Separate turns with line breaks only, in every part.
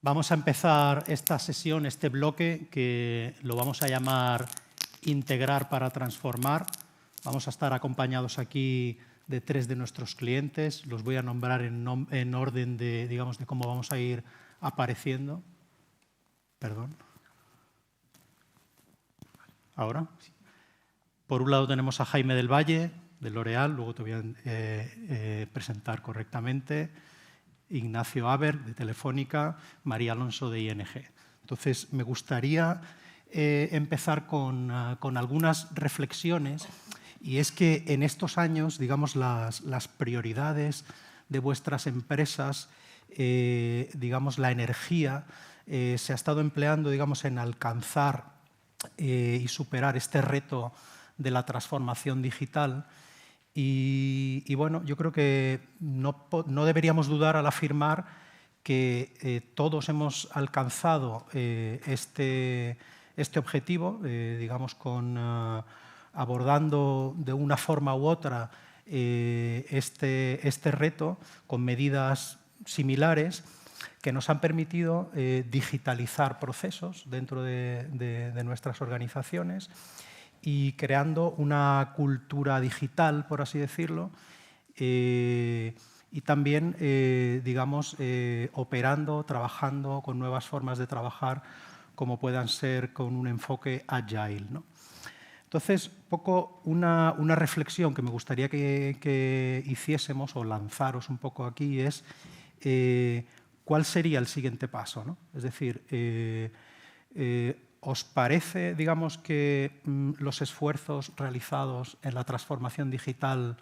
Vamos a empezar esta sesión, este bloque, que lo vamos a llamar Integrar para Transformar. Vamos a estar acompañados aquí de 3 de nuestros clientes. Los voy a nombrar en orden de, digamos, de cómo vamos a ir apareciendo. Perdón. Ahora. Por un lado tenemos a Jaime del Valle, de L'Oréal, luego te voy a presentar correctamente. Ignacio Aber, de Telefónica, María Alonso, de ING. Entonces, me gustaría empezar con algunas reflexiones, y es que en estos años, digamos, las prioridades de vuestras empresas, digamos, la energía se ha estado empleando, digamos, en alcanzar y superar este reto de la transformación digital. Y bueno, yo creo que no deberíamos dudar al afirmar que todos hemos alcanzado este objetivo, digamos, abordando de una forma u otra este reto con medidas similares que nos han permitido digitalizar procesos dentro de nuestras organizaciones y creando una cultura digital, por así decirlo, y también, digamos, operando, trabajando con nuevas formas de trabajar, como puedan ser con un enfoque agile, ¿no? Entonces, un poco una reflexión que me gustaría que hiciésemos o lanzaros un poco aquí es cuál sería el siguiente paso, ¿no? Es decir, ¿os parece, digamos, que los esfuerzos realizados en la transformación digital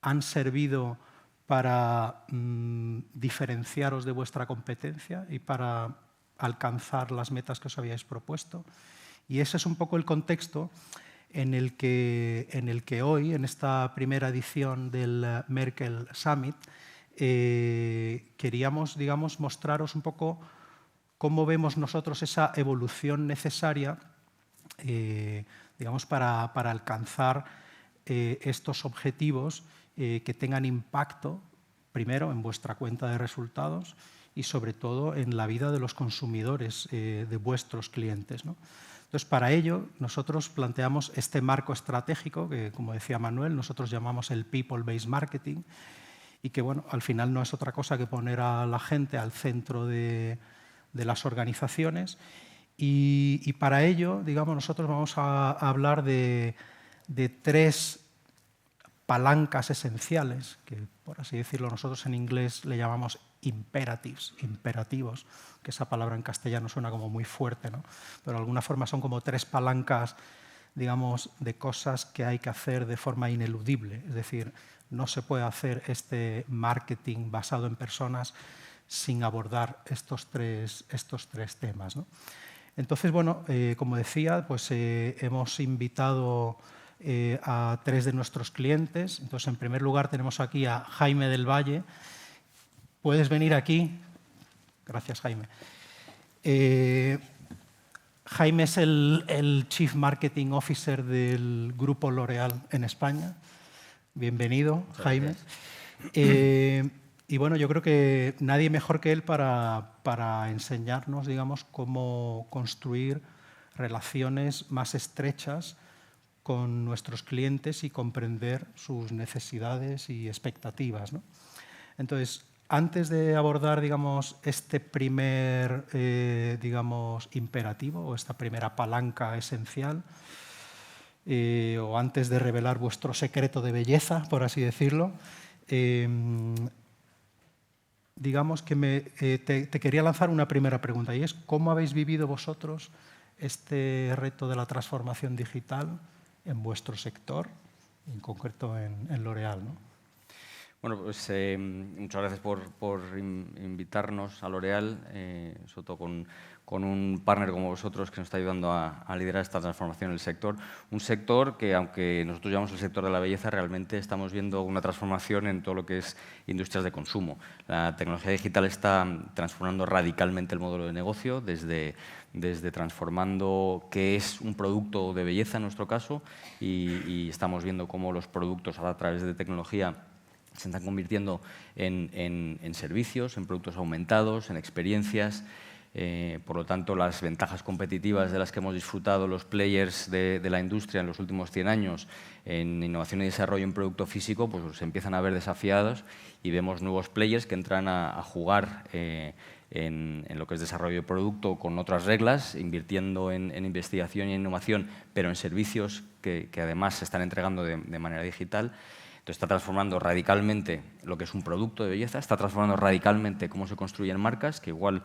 han servido para diferenciaros de vuestra competencia y para alcanzar las metas que os habíais propuesto? Y ese es un poco el contexto en el que hoy, en esta primera edición del Merkel Summit, queríamos, digamos, mostraros un poco cómo vemos nosotros esa evolución necesaria, digamos, para alcanzar estos objetivos que tengan impacto, primero, en vuestra cuenta de resultados y, sobre todo, en la vida de los consumidores de vuestros clientes, ¿no? Entonces, para ello, nosotros planteamos este marco estratégico que, como decía Manuel, nosotros llamamos el People-Based Marketing, y que, bueno, al final no es otra cosa que poner a la gente al centro de las organizaciones. Y para ello, digamos, nosotros vamos a hablar de 3 palancas esenciales, que, por así decirlo, nosotros en inglés le llamamos imperatives, imperativos, que esa palabra en castellano suena como muy fuerte, ¿no? Pero de alguna forma son como 3 palancas, digamos, de cosas que hay que hacer de forma ineludible. Es decir, no se puede hacer este marketing basado en personas sin abordar estos tres temas, ¿no? Entonces, bueno, como decía, pues hemos invitado a 3 de nuestros clientes. Entonces, en primer lugar, tenemos aquí a Jaime del Valle. ¿Puedes venir aquí? Gracias, Jaime. Jaime es el Chief Marketing Officer del Grupo L'Oréal en España. Bienvenido, Jaime. Y bueno, yo creo que nadie mejor que él para enseñarnos, digamos, cómo construir relaciones más estrechas con nuestros clientes y comprender sus necesidades y expectativas, ¿no? Entonces, antes de abordar, digamos, este primer, digamos, imperativo o esta primera palanca esencial, o antes de revelar vuestro secreto de belleza, por así decirlo, digamos que te quería lanzar una primera pregunta, y es ¿cómo habéis vivido vosotros este reto de la transformación digital en vuestro sector, en concreto en L'Oréal, ¿no?
Bueno, pues muchas gracias por invitarnos a L'Oréal, sobre todo con un partner como vosotros que nos está ayudando a liderar esta transformación en el sector. Un sector que, aunque nosotros llamamos el sector de la belleza, realmente estamos viendo una transformación en todo lo que es industrias de consumo. La tecnología digital está transformando radicalmente el modelo de negocio, desde transformando qué es un producto de belleza en nuestro caso, y estamos viendo cómo los productos ahora a través de tecnología se están convirtiendo en servicios, en productos aumentados, en experiencias. Por lo tanto, las ventajas competitivas de las que hemos disfrutado los players de la industria en los últimos 100 años en innovación y desarrollo en producto físico, pues se empiezan a ver desafiados y vemos nuevos players que entran a jugar en lo que es desarrollo de producto con otras reglas, invirtiendo en investigación y innovación, pero en servicios que además se están entregando de manera digital. Entonces, está transformando radicalmente lo que es un producto de belleza, está transformando radicalmente cómo se construyen marcas, que igual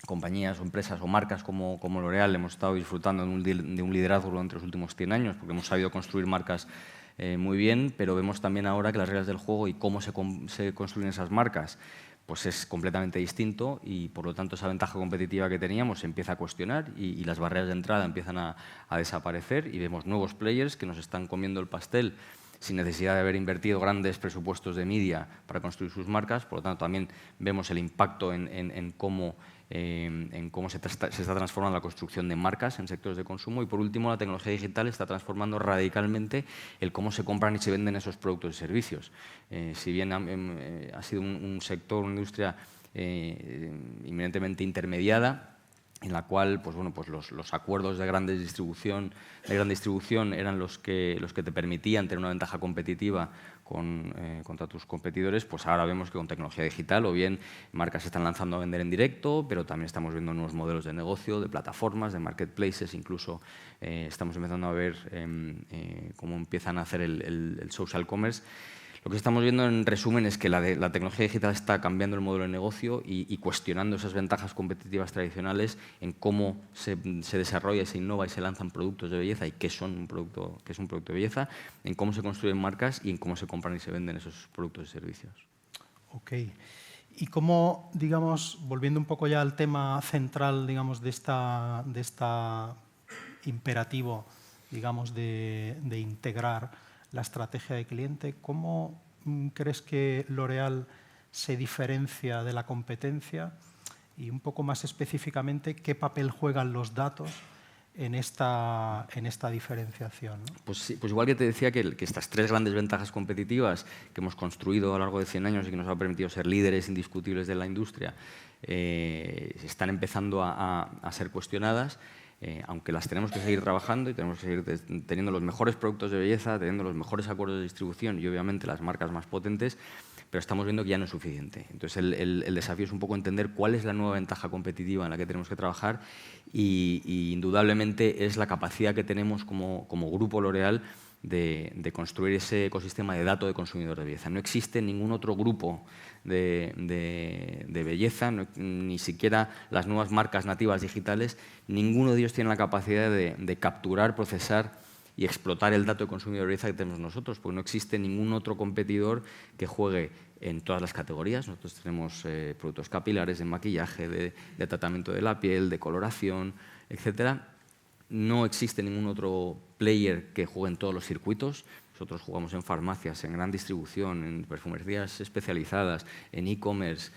compañías o empresas o marcas como L'Oréal hemos estado disfrutando de un liderazgo durante los últimos 100 años, porque hemos sabido construir marcas muy bien, pero vemos también ahora que las reglas del juego y cómo se construyen esas marcas pues es completamente distinto y, por lo tanto, esa ventaja competitiva que teníamos se empieza a cuestionar y las barreras de entrada empiezan a desaparecer y vemos nuevos players que nos están comiendo el pastel sin necesidad de haber invertido grandes presupuestos de media para construir sus marcas. Por lo tanto, también vemos el impacto en cómo se está transformando la construcción de marcas en sectores de consumo. Y, por último, la tecnología digital está transformando radicalmente el cómo se compran y se venden esos productos y servicios. Si bien ha sido un sector, una industria inminentemente intermediada, en la cual los acuerdos de gran distribución eran los que te permitían tener una ventaja competitiva contra tus competidores, pues ahora vemos que con tecnología digital o bien marcas se están lanzando a vender en directo, pero también estamos viendo nuevos modelos de negocio, de plataformas, de marketplaces, incluso estamos empezando a ver cómo empiezan a hacer el social commerce. Lo que estamos viendo, en resumen, es que la tecnología digital está cambiando el modelo de negocio y cuestionando esas ventajas competitivas tradicionales en cómo se desarrolla, se innova y se lanzan productos de belleza y qué es un producto de belleza, en cómo se construyen marcas y en cómo se compran y se venden esos productos y servicios.
Ok. Y cómo, digamos, volviendo un poco ya al tema central, digamos, de esta imperativo, digamos, de integrar la estrategia de cliente, ¿cómo crees que L'Oréal se diferencia de la competencia? Y un poco más específicamente, ¿qué papel juegan los datos en esta diferenciación, ¿no?
Pues igual que te decía que estas tres grandes ventajas competitivas que hemos construido a lo largo de 100 años y que nos han permitido ser líderes indiscutibles de la industria están empezando a ser cuestionadas, aunque las tenemos que seguir trabajando y tenemos que seguir teniendo los mejores productos de belleza, teniendo los mejores acuerdos de distribución y obviamente las marcas más potentes, pero estamos viendo que ya no es suficiente. Entonces el desafío es un poco entender cuál es la nueva ventaja competitiva en la que tenemos que trabajar y indudablemente es la capacidad que tenemos como Grupo L'Oréal de construir ese ecosistema de datos de consumidores de belleza. No existe ningún otro grupo de belleza, ni siquiera las nuevas marcas nativas digitales, ninguno de ellos tiene la capacidad de capturar, procesar y explotar el dato de consumidor de belleza que tenemos nosotros, porque no existe ningún otro competidor que juegue en todas las categorías. Nosotros tenemos productos capilares, de maquillaje, de tratamiento de la piel, de coloración, etcétera. No existe ningún otro player que juegue en todos los circuitos. Nosotros jugamos en farmacias, en gran distribución, en perfumerías especializadas, en e-commerce,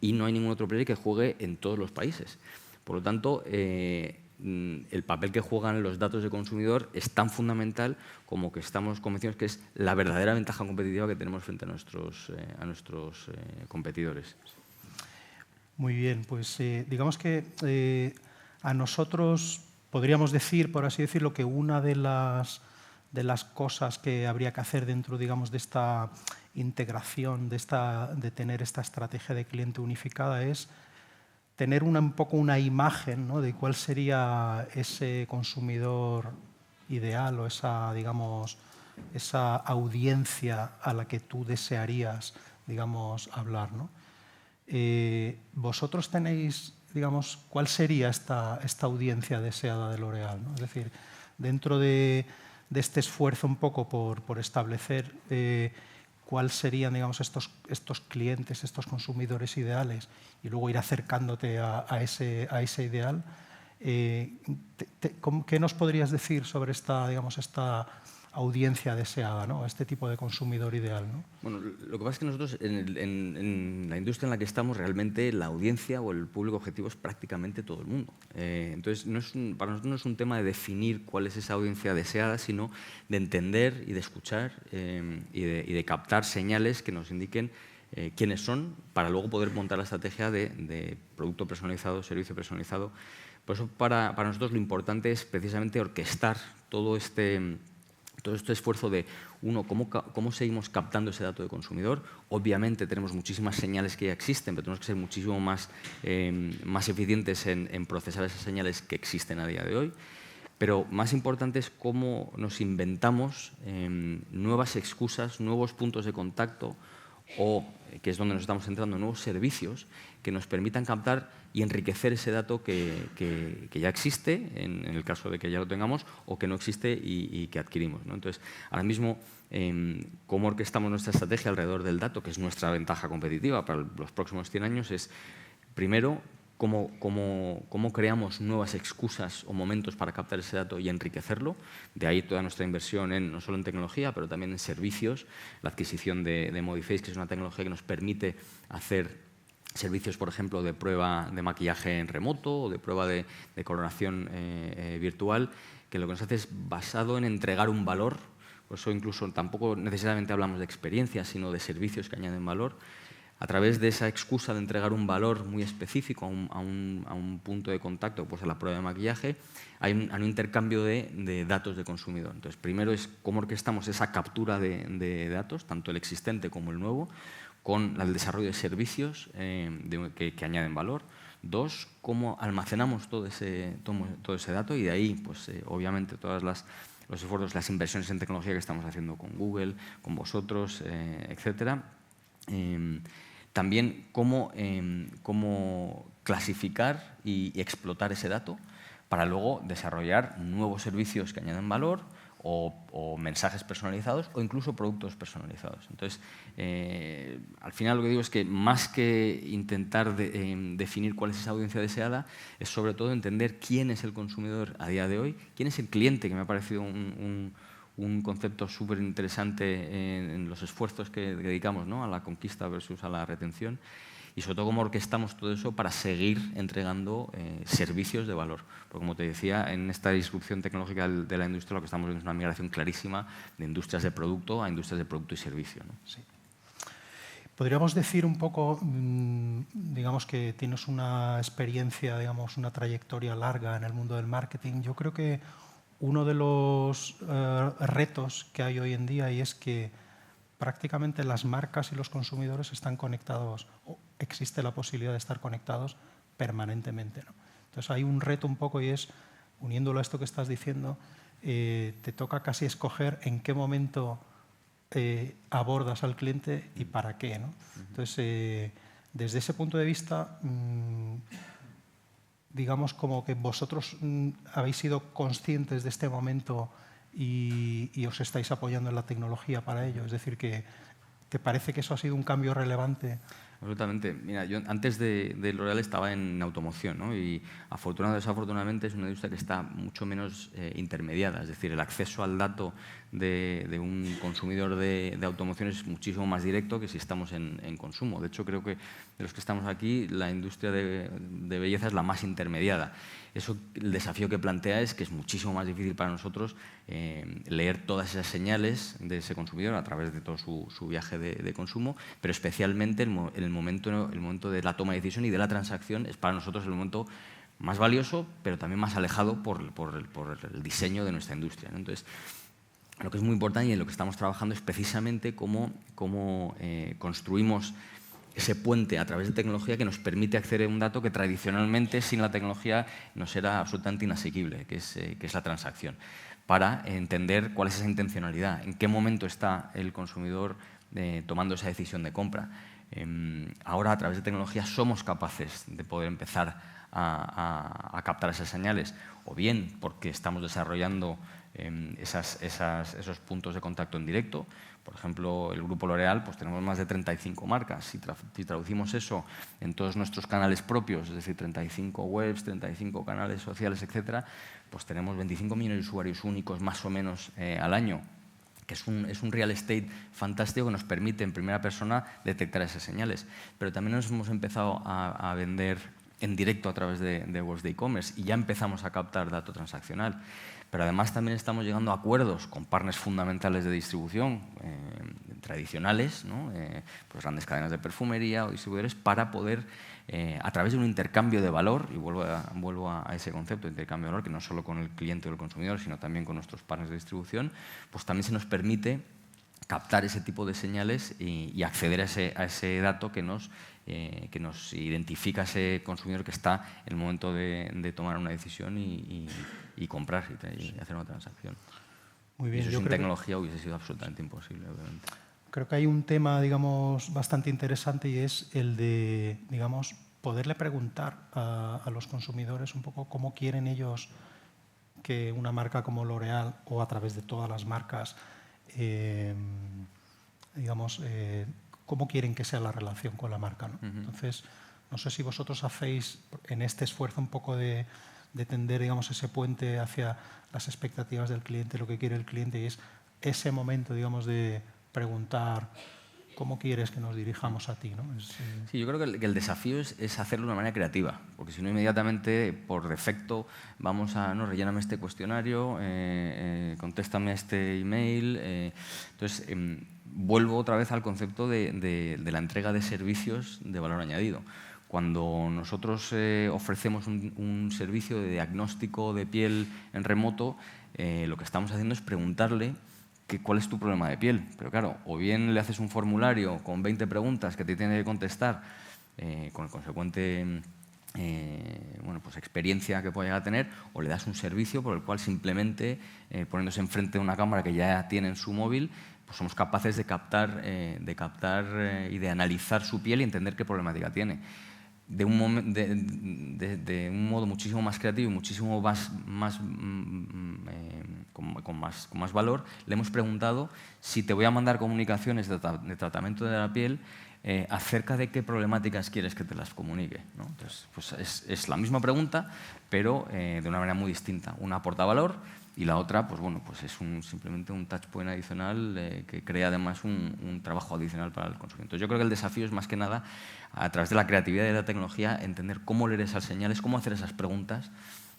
y no hay ningún otro player que juegue en todos los países. Por lo tanto, el papel que juegan los datos de consumidor es tan fundamental como que estamos convencidos que es la verdadera ventaja competitiva que tenemos frente a nuestros competidores.
Muy bien, pues digamos que a nosotros podríamos decir, por así decirlo, que una de las cosas que habría que hacer dentro, digamos, de esta integración, de tener esta estrategia de cliente unificada es tener un poco una imagen, ¿no?, de cuál sería ese consumidor ideal o esa, digamos, esa audiencia a la que tú desearías, digamos, hablar, ¿no? Vosotros tenéis, digamos, ¿cuál sería esta audiencia deseada de L'Oréal, ¿no? Es decir, dentro de este esfuerzo un poco por establecer cuáles serían, digamos, estos clientes, estos consumidores ideales y luego ir acercándote a ese ideal, ¿qué nos podrías decir sobre esta audiencia deseada, ¿no? Este tipo de consumidor ideal, ¿no?
Bueno, lo que pasa es que nosotros en la industria en la que estamos realmente la audiencia o el público objetivo es prácticamente todo el mundo. Entonces, para nosotros no es un tema de definir cuál es esa audiencia deseada, sino de entender y de escuchar y de captar señales que nos indiquen quiénes son para luego poder montar la estrategia de producto personalizado, servicio personalizado. Por eso para nosotros lo importante es precisamente orquestar todo este esfuerzo de, uno, cómo seguimos captando ese dato de consumidor. Obviamente tenemos muchísimas señales que ya existen, pero tenemos que ser muchísimo más eficientes en procesar esas señales que existen a día de hoy. Pero más importante es cómo nos inventamos nuevas excusas, nuevos puntos de contacto o, que es donde nos estamos centrando, nuevos servicios que nos permitan captar y enriquecer ese dato que ya existe, en el caso de que ya lo tengamos, o que no existe y que adquirimos, ¿no? Entonces, ahora mismo, cómo orquestamos nuestra estrategia alrededor del dato, que es nuestra ventaja competitiva para los próximos 100 años, es, primero, cómo creamos nuevas excusas o momentos para captar ese dato y enriquecerlo. De ahí toda nuestra inversión no solo en tecnología, pero también en servicios. La adquisición de Modiface, que es una tecnología que nos permite hacer servicios, por ejemplo, de prueba de maquillaje en remoto o de prueba de coloración virtual, que lo que nos hace es basado en entregar un valor. Por eso incluso tampoco necesariamente hablamos de experiencias, sino de servicios que añaden valor. A través de esa excusa de entregar un valor muy específico a un punto de contacto, pues a la prueba de maquillaje, hay un intercambio de datos de consumidor. Entonces, primero es cómo orquestamos esa captura de datos, tanto el existente como el nuevo, con el desarrollo de servicios que añaden valor. Dos, cómo almacenamos todo ese dato y de ahí, pues, obviamente, todos los esfuerzos, las inversiones en tecnología que estamos haciendo con Google, con vosotros, etcétera. También cómo clasificar y explotar ese dato para luego desarrollar nuevos servicios que añaden valor o mensajes personalizados o incluso productos personalizados. Entonces, al final lo que digo es que más que intentar definir cuál es esa audiencia deseada, es sobre todo entender quién es el consumidor a día de hoy, quién es el cliente, que me ha parecido un concepto súper interesante en los esfuerzos que dedicamos, ¿no?, a la conquista versus a la retención, y sobre todo cómo orquestamos todo eso para seguir entregando servicios de valor. Porque, como te decía, en esta disrupción tecnológica de la industria lo que estamos viendo es una migración clarísima de industrias de producto a industrias de producto y servicio, ¿no?
Sí. Podríamos decir un poco, digamos que tienes una experiencia, digamos, una trayectoria larga en el mundo del marketing. Yo creo que uno de los retos que hay hoy en día y es que prácticamente las marcas y los consumidores están conectados, o existe la posibilidad de estar conectados permanentemente, ¿no? Entonces hay un reto un poco y es, uniéndolo a esto que estás diciendo, te toca casi escoger en qué momento abordas al cliente y para qué, ¿no? Entonces, desde ese punto de vista, digamos como que vosotros habéis sido conscientes de este momento y os estáis apoyando en la tecnología para ello. Es decir, que ¿te parece que eso ha sido un cambio relevante?
Absolutamente. Mira, yo antes de L'Oréal estaba en automoción, ¿no? Y afortunadamente o desafortunadamente es una industria que está mucho menos intermediada. Es decir, el acceso al dato de un consumidor de automoción es muchísimo más directo que si estamos en consumo. De hecho, creo que de los que estamos aquí, la industria de belleza es la más intermediada. Eso, el desafío que plantea es que es muchísimo más difícil para nosotros leer todas esas señales de ese consumidor a través de todo su viaje de consumo, pero especialmente el momento de la toma de decisión y de la transacción es para nosotros el momento más valioso, pero también más alejado por el diseño de nuestra industria, ¿no? Entonces, lo que es muy importante y en lo que estamos trabajando es precisamente cómo construimos ese puente a través de tecnología que nos permite acceder a un dato que tradicionalmente sin la tecnología nos era absolutamente inasequible, que es la transacción, para entender cuál es esa intencionalidad, en qué momento está el consumidor tomando esa decisión de compra. Ahora, a través de tecnología, somos capaces de poder empezar a captar esas señales, o bien porque estamos desarrollando esos puntos de contacto en directo. Por ejemplo, el Grupo L'Oréal, pues tenemos más de 35 marcas. Si traducimos eso en todos nuestros canales propios, es decir, 35 webs, 35 canales sociales, etcétera, pues tenemos 25 millones de usuarios únicos más o menos al año. que es un real estate fantástico que nos permite en primera persona detectar esas señales. Pero también nos hemos empezado a vender en directo a través de webs de e-commerce y ya empezamos a captar dato transaccional. Pero además también estamos llegando a acuerdos con partners fundamentales de distribución tradicionales, ¿no? Pues grandes cadenas de perfumería o distribuidores, para poder, a través de un intercambio de valor, y vuelvo a ese concepto de intercambio de valor, que no solo con el cliente o el consumidor, sino también con nuestros partners de distribución, pues también se nos permite captar ese tipo de señales y acceder a ese dato que nos identifica a ese consumidor que está en el momento de tomar una decisión y comprar y hacer una transacción.
Muy bien.
Y eso sin tecnología hubiese sido absolutamente imposible, obviamente.
Creo que hay un tema, digamos, bastante interesante y es el de, digamos, poderle preguntar a los consumidores un poco cómo quieren ellos que una marca como L'Oréal, o a través de todas las marcas, digamos, cómo quieren que sea la relación con la marca, ¿no? Entonces, no sé si vosotros hacéis en este esfuerzo un poco de tender, digamos, ese puente hacia las expectativas del cliente, lo que quiere el cliente, y es ese momento, digamos, de preguntar cómo quieres que nos dirijamos a ti, ¿no?
Sí, yo creo que el desafío es hacerlo de una manera creativa, porque si no, inmediatamente, por defecto, vamos a, no, relléname este cuestionario, contéstame este email. Entonces, vuelvo otra vez al concepto de la entrega de servicios de valor añadido. Cuando nosotros ofrecemos un servicio de diagnóstico de piel en remoto, lo que estamos haciendo es preguntarle cuál es tu problema de piel. Pero claro, o bien le haces un formulario con 20 preguntas que te tiene que contestar, con el consecuente bueno, pues experiencia que pueda llegar a tener, o le das un servicio por el cual simplemente, poniéndose enfrente de una cámara que ya tiene en su móvil, pues somos capaces de captar y de analizar su piel y entender qué problemática tiene. De un modo muchísimo más creativo y muchísimo con más valor, le hemos preguntado si te voy a mandar comunicaciones de tratamiento de la piel acerca de qué problemáticas quieres que te las comunique, ¿no? Entonces, pues es la misma pregunta, pero de una manera muy distinta. Una aporta valor y la otra, pues bueno, pues es simplemente un touch point adicional que crea además un trabajo adicional para el consumidor. Entonces, yo creo que el desafío es más que nada, a través de la creatividad y de la tecnología, entender cómo leer esas señales, cómo hacer esas preguntas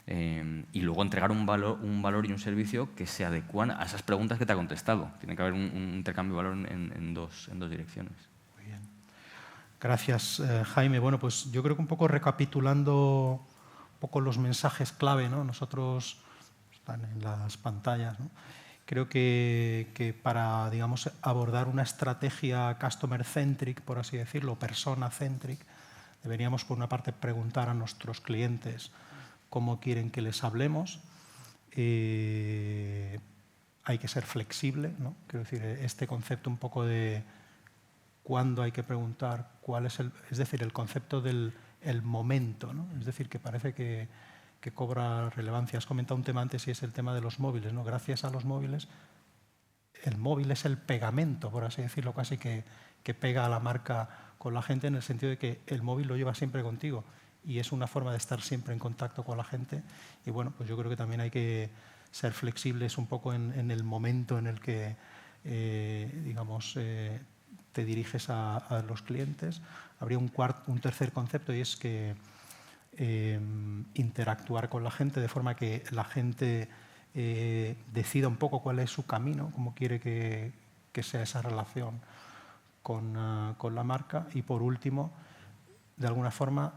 y luego entregar un valor y un servicio que se adecuan a esas preguntas que te ha contestado. Tiene que haber un intercambio de valor en dos direcciones.
Muy bien. Gracias, Jaime. Bueno, pues yo creo que un poco recapitulando un poco los mensajes clave, ¿no? Nosotros están en las pantallas, ¿no? Creo que para, digamos, abordar una estrategia customer-centric, por así decirlo, persona-centric, deberíamos, por una parte, preguntar a nuestros clientes cómo quieren que les hablemos. Hay que ser flexible, ¿no? Quiero decir, este concepto un poco de cuándo hay que preguntar, cuál es decir, el concepto del momento, ¿no? Es decir, que parece que cobra relevancia. Has comentado un tema antes y es el tema de los móviles, ¿no? Gracias a los móviles, el móvil es el pegamento, por así decirlo, casi que pega a la marca con la gente, en el sentido de que el móvil lo lleva siempre contigo y es una forma de estar siempre en contacto con la gente. Y bueno, pues yo creo que también hay que ser flexibles un poco en el momento en el que, digamos, te diriges a los clientes. Habría un tercer concepto, y es que interactuar con la gente de forma que la gente decida un poco cuál es su camino, cómo quiere que sea esa relación con la marca. Y por último, de alguna forma,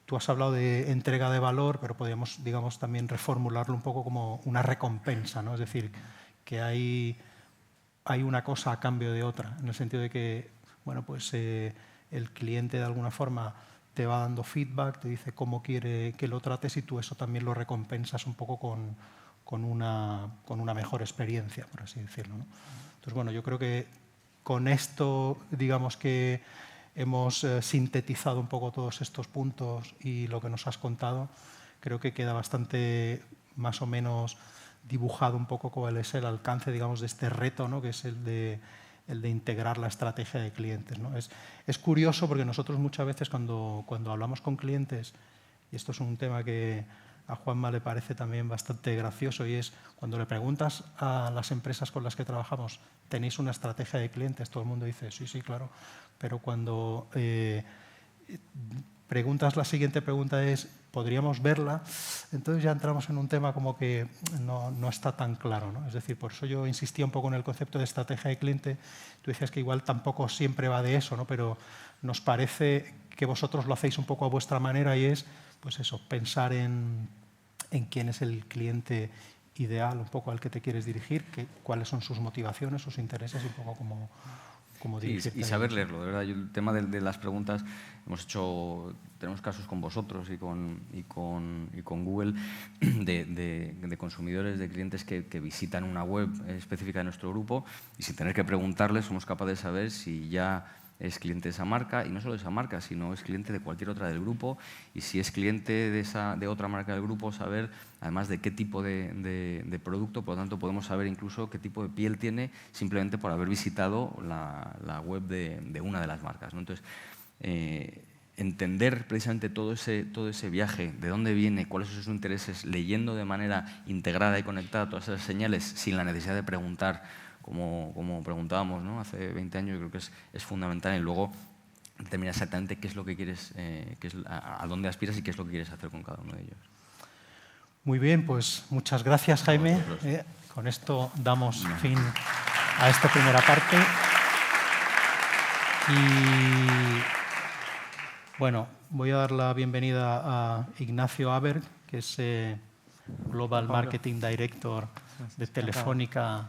tú has hablado de entrega de valor, pero podríamos, digamos, también reformularlo un poco como una recompensa, ¿no? Es decir, que hay una cosa a cambio de otra, en el sentido de que, bueno, pues el cliente de alguna forma te va dando feedback, te dice cómo quiere que lo trates y tú eso también lo recompensas un poco con una mejor experiencia, por así decirlo, ¿no? Entonces, bueno, yo creo que con esto, digamos que hemos sintetizado un poco todos estos puntos y lo que nos has contado. Creo que queda bastante, más o menos, dibujado un poco cuál es el alcance, digamos, de este reto, ¿no? Que es el de integrar la estrategia de clientes, ¿no? Es curioso porque nosotros muchas veces cuando hablamos con clientes, y esto es un tema que a Juanma le parece también bastante gracioso, y es cuando le preguntas a las empresas con las que trabajamos, ¿tenéis una estrategia de clientes? Todo el mundo dice, sí, sí, claro. Pero cuando preguntas, la siguiente pregunta es, ¿podríamos verla? Entonces ya entramos en un tema como que no está tan claro, ¿no? Es decir, por eso yo insistía un poco en el concepto de estrategia de cliente. Tú decías que igual tampoco siempre va de eso, ¿no? Pero nos parece que vosotros lo hacéis un poco a vuestra manera, y es, pues eso, pensar en quién es el cliente ideal, un poco al que te quieres dirigir, cuáles son sus motivaciones, sus intereses, y un poco como dirigirte.
Y saber leerlo, de verdad. Yo, el tema de las preguntas, tenemos casos con vosotros y con Google de consumidores, de clientes que visitan una web específica de nuestro grupo, y sin tener que preguntarles somos capaces de saber si ya es cliente de esa marca, y no solo de esa marca, sino es cliente de cualquier otra del grupo, y si es cliente de otra marca del grupo, saber además de qué tipo de producto. Por lo tanto, podemos saber incluso qué tipo de piel tiene simplemente por haber visitado la web de una de las marcas, ¿no? Entonces, entender precisamente todo ese viaje, de dónde viene, cuáles son sus intereses, leyendo de manera integrada y conectada todas esas señales sin la necesidad de preguntar como preguntábamos, ¿no? Hace 20 años, yo creo que es fundamental, y luego determinar exactamente qué es lo que quieres, a dónde aspiras y qué es lo que quieres hacer con cada uno de ellos.
Muy bien, pues muchas gracias, Jaime. Con esto damos fin a esta primera parte. Y bueno, voy a dar la bienvenida a Ignacio Aber, que es Global Marketing Director de Telefónica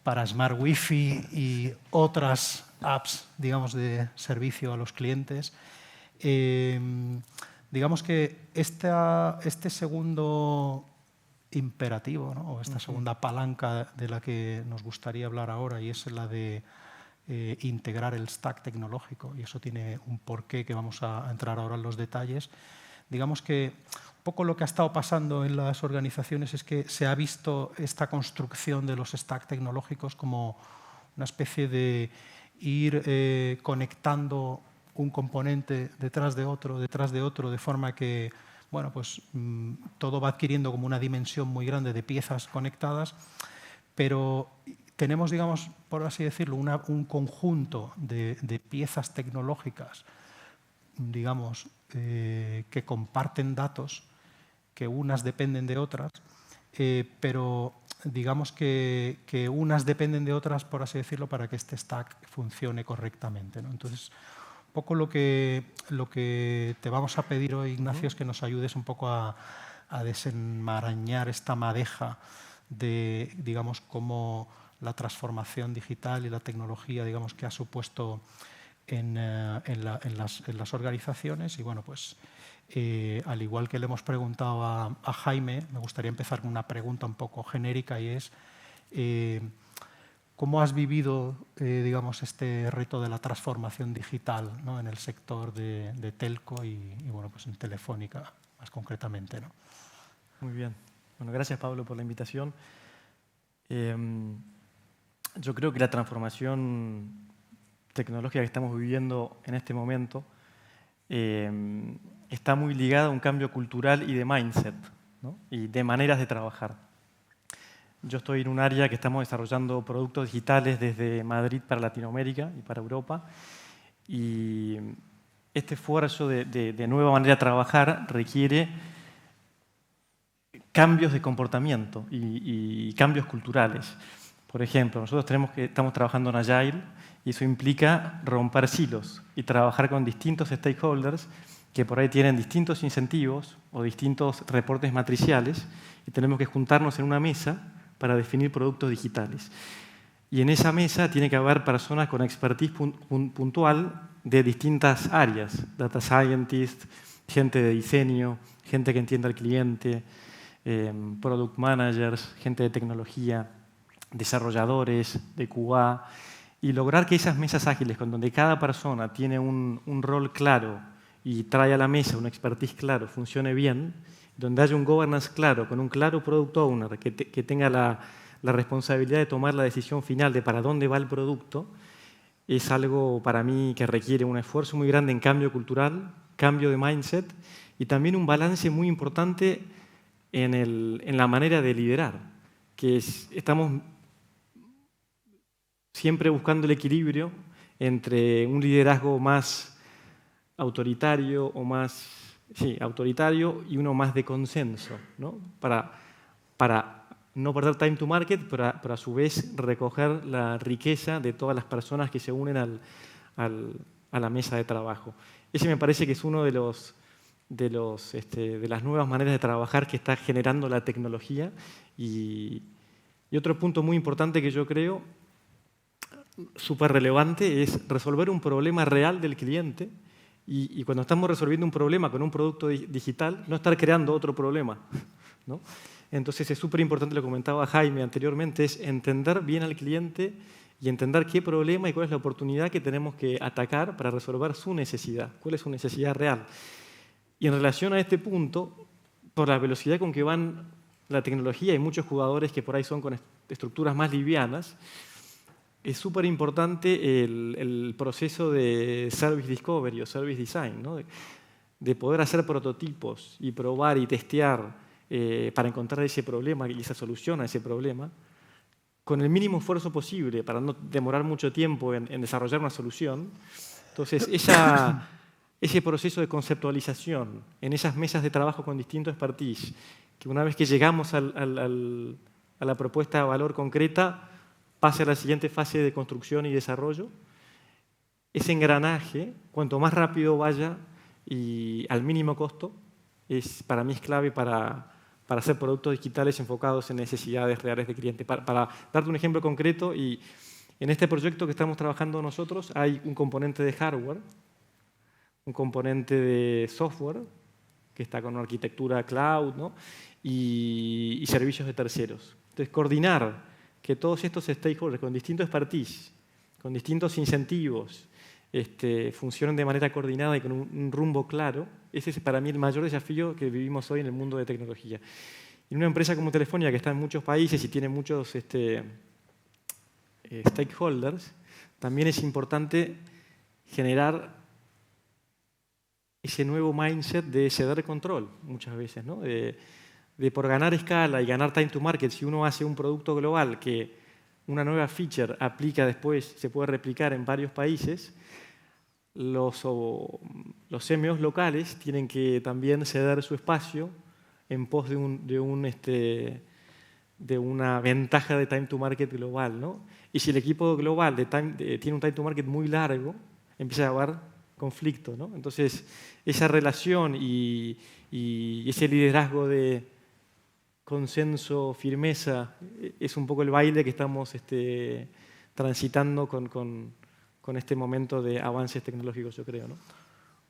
para Smart Wi-Fi y otras apps, digamos, de servicio a los clientes. Digamos que este segundo imperativo, ¿no? O esta segunda palanca de la que nos gustaría hablar ahora, y es la de integrar el stack tecnológico, y eso tiene un porqué que vamos a entrar ahora en los detalles. Digamos que un poco lo que ha estado pasando en las organizaciones es que se ha visto esta construcción de los stacks tecnológicos como una especie de ir conectando un componente detrás de otro, de forma que, bueno, pues todo va adquiriendo como una dimensión muy grande de piezas conectadas, pero tenemos, digamos, por así decirlo, un conjunto de piezas tecnológicas, digamos, que comparten datos, que unas dependen de otras, pero digamos que unas dependen de otras, por así decirlo, para que este stack funcione correctamente, ¿no? Entonces, un poco lo que te vamos a pedir hoy, Ignacio, es que nos ayudes un poco a desenmarañar esta madeja de, digamos, cómo la transformación digital y la tecnología, digamos, que ha supuesto en las organizaciones. Y bueno, pues al igual que le hemos preguntado a Jaime, me gustaría empezar con una pregunta un poco genérica, y es ¿cómo has vivido, digamos, este reto de la transformación digital, ¿no? En el sector de telco y bueno, pues en Telefónica más concretamente, ¿no?
Muy bien. Bueno, gracias, Pablo, por la invitación. Yo creo que la transformación tecnológica que estamos viviendo en este momento está muy ligada a un cambio cultural y de mindset, ¿no? Y de maneras de trabajar. Yo estoy en un área que estamos desarrollando productos digitales desde Madrid para Latinoamérica y para Europa, y este esfuerzo de nueva manera de trabajar requiere cambios de comportamiento y cambios culturales. Por ejemplo, nosotros estamos trabajando en Agile, y eso implica romper silos y trabajar con distintos stakeholders que por ahí tienen distintos incentivos o distintos reportes matriciales, y tenemos que juntarnos en una mesa para definir productos digitales. Y en esa mesa tiene que haber personas con expertise puntual de distintas áreas, data scientists, gente de diseño, gente que entienda al cliente, product managers, gente de tecnología, desarrolladores de QA, y lograr que esas mesas ágiles, con donde cada persona tiene un rol claro y trae a la mesa un expertise claro, funcione bien, donde haya un governance claro, con un claro product owner que tenga la responsabilidad de tomar la decisión final de para dónde va el producto, es algo para mí que requiere un esfuerzo muy grande en cambio cultural, cambio de mindset, y también un balance muy importante en la manera de liderar, que estamos siempre buscando el equilibrio entre un liderazgo más autoritario o más, sí, autoritario y uno más de consenso, ¿no? Para no perder time to market, pero a su vez recoger la riqueza de todas las personas que se unen a la mesa de trabajo. Ese me parece que es uno de las nuevas maneras de trabajar que está generando la tecnología. Y otro punto muy importante que yo creo, súper relevante, es resolver un problema real del cliente. Y cuando estamos resolviendo un problema con un producto digital, no estar creando otro problema, ¿no? Entonces es súper importante, lo comentaba Jaime anteriormente, es entender bien al cliente y entender qué problema y cuál es la oportunidad que tenemos que atacar para resolver su necesidad, cuál es su necesidad real. Y en relación a este punto, por la velocidad con que van la tecnología, hay muchos jugadores que por ahí son con estructuras más livianas, es súper importante el proceso de service discovery o service design, ¿no? De poder hacer prototipos y probar y testear para encontrar ese problema y esa solución a ese problema, con el mínimo esfuerzo posible para no demorar mucho tiempo en desarrollar una solución. Entonces, ese proceso de conceptualización en esas mesas de trabajo con distintos expertise, que una vez que llegamos a la propuesta de valor concreta, pase a la siguiente fase de construcción y desarrollo, ese engranaje, cuanto más rápido vaya y al mínimo costo, para mí es clave para hacer productos digitales enfocados en necesidades reales de cliente. Para darte un ejemplo concreto, y en este proyecto que estamos trabajando nosotros hay un componente de hardware, un componente de software, que está con una arquitectura cloud, ¿no? y servicios de terceros. Entonces, coordinar que todos estos stakeholders con distintos expertise, con distintos incentivos, funcionen de manera coordinada y con un rumbo claro, ese es para mí el mayor desafío que vivimos hoy en el mundo de tecnología. En una empresa como Telefónica, que está en muchos países y tiene muchos stakeholders, también es importante generar ese nuevo mindset de ceder control, muchas veces, ¿no? De por ganar escala y ganar time to market, si uno hace un producto global que una nueva feature aplica después, se puede replicar en varios países, los CMOs locales tienen que también ceder su espacio en pos de una ventaja de time to market global, ¿no? Y si el equipo global tiene un time to market muy largo, empieza a haber conflicto, ¿no? Entonces, esa relación y ese liderazgo de consenso, firmeza, es un poco el baile que estamos transitando con este momento de avances tecnológicos, yo creo, ¿no?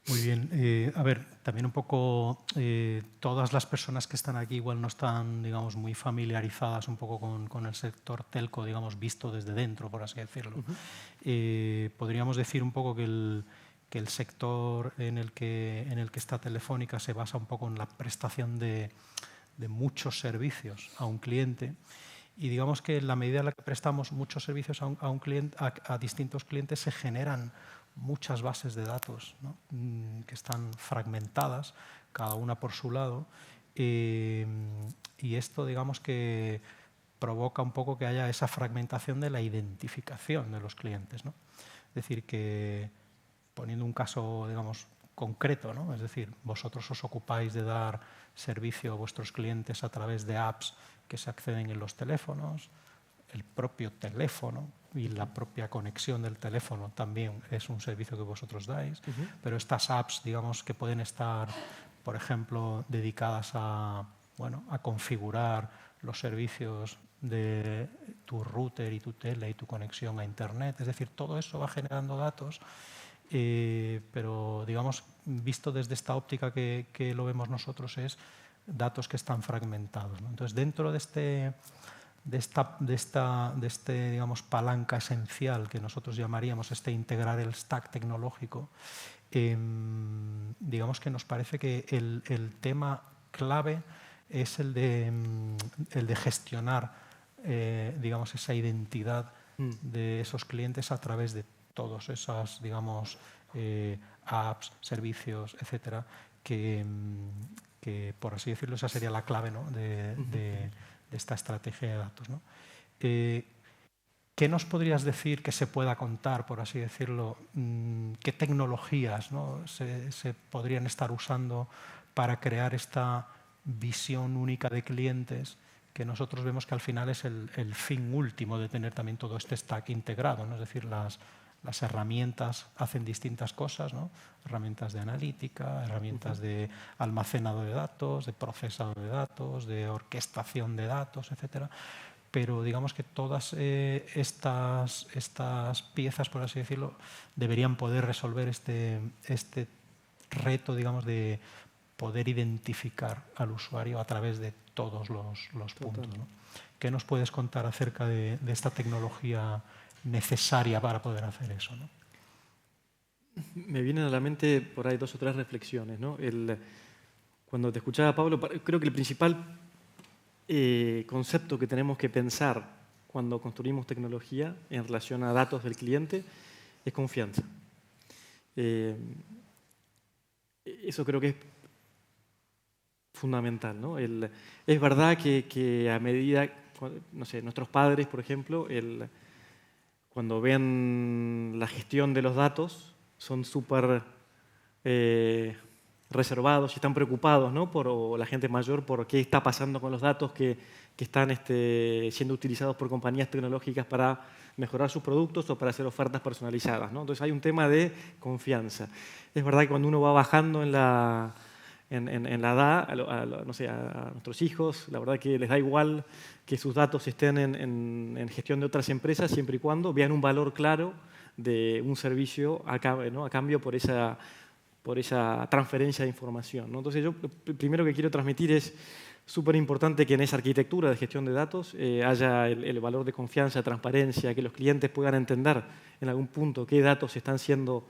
Muy bien. A ver, también un poco todas las personas que están aquí igual no están, digamos, muy familiarizadas un poco con el sector telco, digamos, visto desde dentro, por así decirlo. Podríamos decir un poco que el sector en el que está Telefónica se basa un poco en la prestación de muchos servicios a un cliente, y digamos que en la medida en la que prestamos muchos servicios a distintos clientes, se generan muchas bases de datos, ¿no? Que están fragmentadas, cada una por su lado, y esto, digamos, que provoca un poco que haya esa fragmentación de la identificación de los clientes, ¿no? Es decir, que poniendo un caso, digamos, concreto, ¿no? Es decir, vosotros os ocupáis de dar servicio a vuestros clientes a través de apps que se acceden en los teléfonos, el propio teléfono y la propia conexión del teléfono también es un servicio que vosotros dais, pero estas apps, digamos, que pueden estar, por ejemplo, dedicadas a configurar los servicios de tu router y tu tele y tu conexión a Internet, es decir, todo eso va generando datos. Pero, digamos, visto desde esta óptica que lo vemos nosotros, es datos que están fragmentados, ¿no? Entonces, dentro de esta digamos, palanca esencial que nosotros llamaríamos integrar el stack tecnológico, digamos que nos parece que el tema clave es el de gestionar, digamos, esa identidad de esos clientes a través de todas esas, digamos, apps, servicios, etcétera, que que, por así decirlo, esa sería la clave, ¿no? de esta estrategia de datos, ¿no? ¿Qué nos podrías decir que se pueda contar, por así decirlo? ¿Qué tecnologías, ¿no? se podrían estar usando para crear esta visión única de clientes, que nosotros vemos que al final es el fin último de tener también todo este stack integrado, ¿no? Es decir, las herramientas hacen distintas cosas, ¿no? Herramientas de analítica, herramientas de almacenado de datos, de procesado de datos, de orquestación de datos, etcétera. Pero digamos que todas estas piezas, por así decirlo, deberían poder resolver este reto, digamos, de poder identificar al usuario a través de todos los puntos, ¿no? ¿Qué nos puedes contar acerca de esta tecnología necesaria para poder hacer eso, ¿no?
Me vienen a la mente por ahí 2 o 3 reflexiones, ¿no? Cuando te escuchaba, Pablo, creo que el principal concepto que tenemos que pensar cuando construimos tecnología en relación a datos del cliente es confianza. Eso creo que es fundamental, ¿no? Es verdad que a medida, no sé, nuestros padres, por ejemplo, cuando ven la gestión de los datos, son súper reservados y están preocupados, ¿no? O la gente mayor, por qué está pasando con los datos que están siendo utilizados por compañías tecnológicas para mejorar sus productos o para hacer ofertas personalizadas, ¿no? Entonces hay un tema de confianza. Es verdad que cuando uno va bajando en la edad, no sé, a nuestros hijos, la verdad que les da igual que sus datos estén en gestión de otras empresas, siempre y cuando vean un valor claro de un servicio a cambio por esa transferencia de información, ¿no? Entonces, yo lo primero que quiero transmitir es súper importante que en esa arquitectura de gestión de datos haya el valor de confianza, transparencia, que los clientes puedan entender en algún punto qué datos están siendo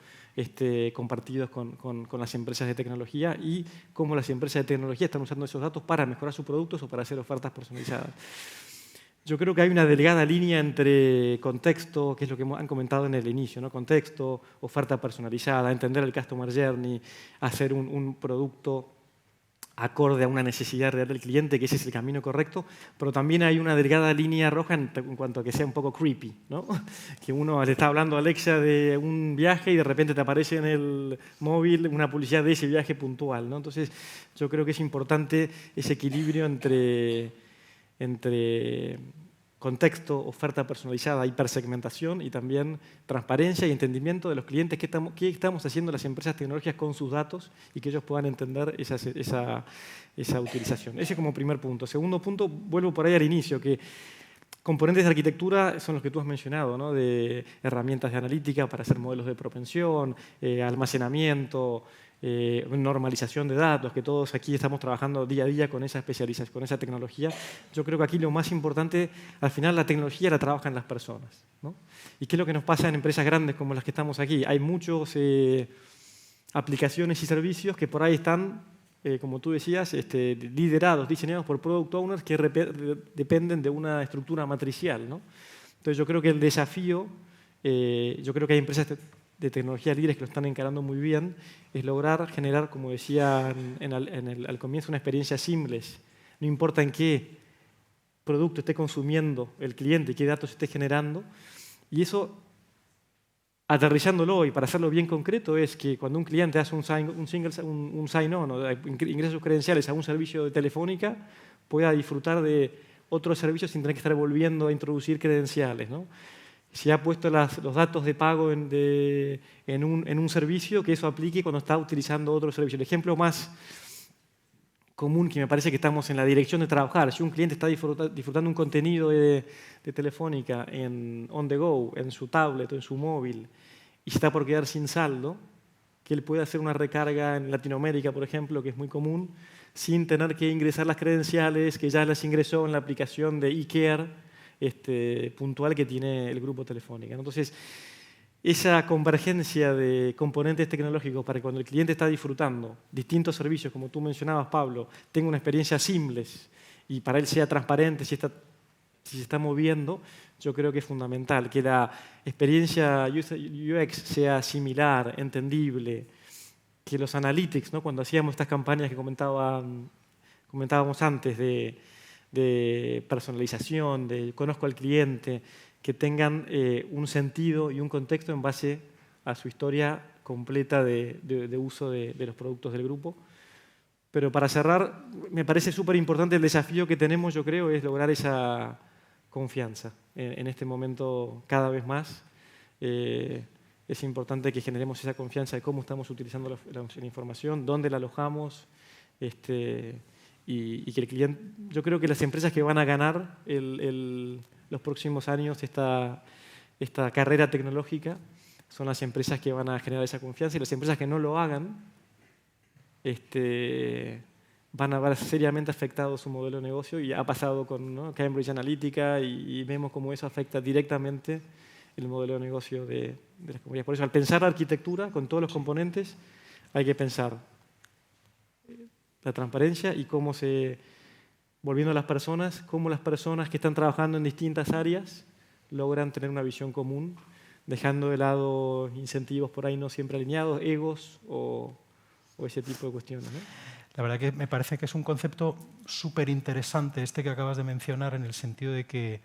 compartidos con las empresas de tecnología y cómo las empresas de tecnología están usando esos datos para mejorar sus productos o para hacer ofertas personalizadas. Yo creo que hay una delgada línea entre contexto, que es lo que han comentado en el inicio, ¿no? Contexto, oferta personalizada, entender el customer journey, hacer un producto acorde a una necesidad real del cliente, que ese es el camino correcto, pero también hay una delgada línea roja en cuanto a que sea un poco creepy, ¿no? Que uno le está hablando a Alexa de un viaje y de repente te aparece en el móvil una publicidad de ese viaje puntual, ¿no? Entonces, yo creo que es importante ese equilibrio entre contexto, oferta personalizada, hipersegmentación y también transparencia y entendimiento de los clientes, qué estamos haciendo las empresas tecnológicas con sus datos y que ellos puedan entender esa utilización. Ese como primer punto. Segundo punto, vuelvo por ahí al inicio, que componentes de arquitectura son los que tú has mencionado, ¿no? De herramientas de analítica para hacer modelos de propensión, almacenamiento, normalización de datos, que todos aquí estamos trabajando día a día con esa especialización, con esa tecnología. Yo creo que aquí lo más importante, al final la tecnología la trabajan las personas, ¿no? ¿Y qué es lo que nos pasa en empresas grandes como las que estamos aquí? Hay muchos aplicaciones y servicios que por ahí están, como tú decías, liderados, diseñados por product owners que dependen de una estructura matricial, ¿no? Entonces yo creo que el desafío, yo creo que hay empresas de tecnología líderes que lo están encarando muy bien, es lograr generar, como decía al comienzo, una experiencia seamless. No importa en qué producto esté consumiendo el cliente, qué datos esté generando. Y eso, aterrizándolo y para hacerlo bien concreto, es que cuando un cliente hace un sign-on o ingresa sus credenciales a un servicio de telefónica, pueda disfrutar de otros servicios sin tener que estar volviendo a introducir credenciales, ¿no? Si ha puesto los datos de pago en un servicio, que eso aplique cuando está utilizando otro servicio. El ejemplo más común que me parece que estamos en la dirección de trabajar, si un cliente está disfrutando un contenido de Telefónica on the go, en su tablet o en su móvil, y está por quedar sin saldo, que él puede hacer una recarga en Latinoamérica, por ejemplo, que es muy común, sin tener que ingresar las credenciales que ya las ingresó en la aplicación de eCare, puntual que tiene el grupo Telefónica. Entonces, esa convergencia de componentes tecnológicos para que cuando el cliente está disfrutando distintos servicios, como tú mencionabas, Pablo, tenga una experiencia seamless y para él sea transparente si se está moviendo, yo creo que es fundamental. Que la experiencia UX sea similar, entendible, que los analytics, ¿no? Cuando hacíamos estas campañas que comentábamos antes de personalización, de conozco al cliente, que tengan un sentido y un contexto en base a su historia completa de uso de los productos del grupo. Pero para cerrar, me parece súper importante el desafío que tenemos, yo creo, es lograr esa confianza. En este momento, cada vez más, es importante que generemos esa confianza de cómo estamos utilizando la información, dónde la alojamos, y que el cliente... Yo creo que las empresas que van a ganar los próximos años esta carrera tecnológica son las empresas que van a generar esa confianza, y las empresas que no lo hagan van a ver seriamente afectado su modelo de negocio, y ha pasado con, ¿no?, Cambridge Analytica, y vemos cómo eso afecta directamente el modelo de negocio de las compañías. Por eso, al pensar la arquitectura con todos los componentes, hay que pensar la transparencia y cómo volviendo a las personas, cómo las personas que están trabajando en distintas áreas logran tener una visión común, dejando de lado incentivos por ahí no siempre alineados, egos o ese tipo de cuestiones, ¿no?
La verdad que me parece que es un concepto súper interesante este que acabas de mencionar, en el sentido de que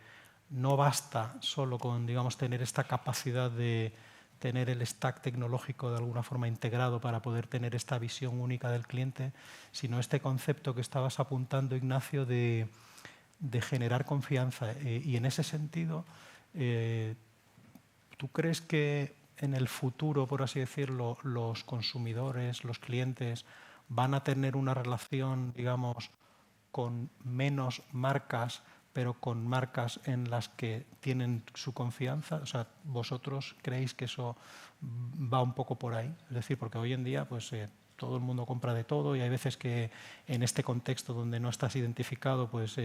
no basta solo con, digamos, tener esta capacidad de tener el stack tecnológico de alguna forma integrado para poder tener esta visión única del cliente, sino este concepto que estabas apuntando, Ignacio, de generar confianza. Y en ese sentido, ¿tú crees que en el futuro, por así decirlo, los consumidores, los clientes, van a tener una relación, digamos, con menos marcas, pero con marcas en las que tienen su confianza? O sea, ¿vosotros creéis que eso va un poco por ahí? Es decir, porque hoy en día pues, todo el mundo compra de todo, y hay veces que en este contexto donde no estás identificado, pues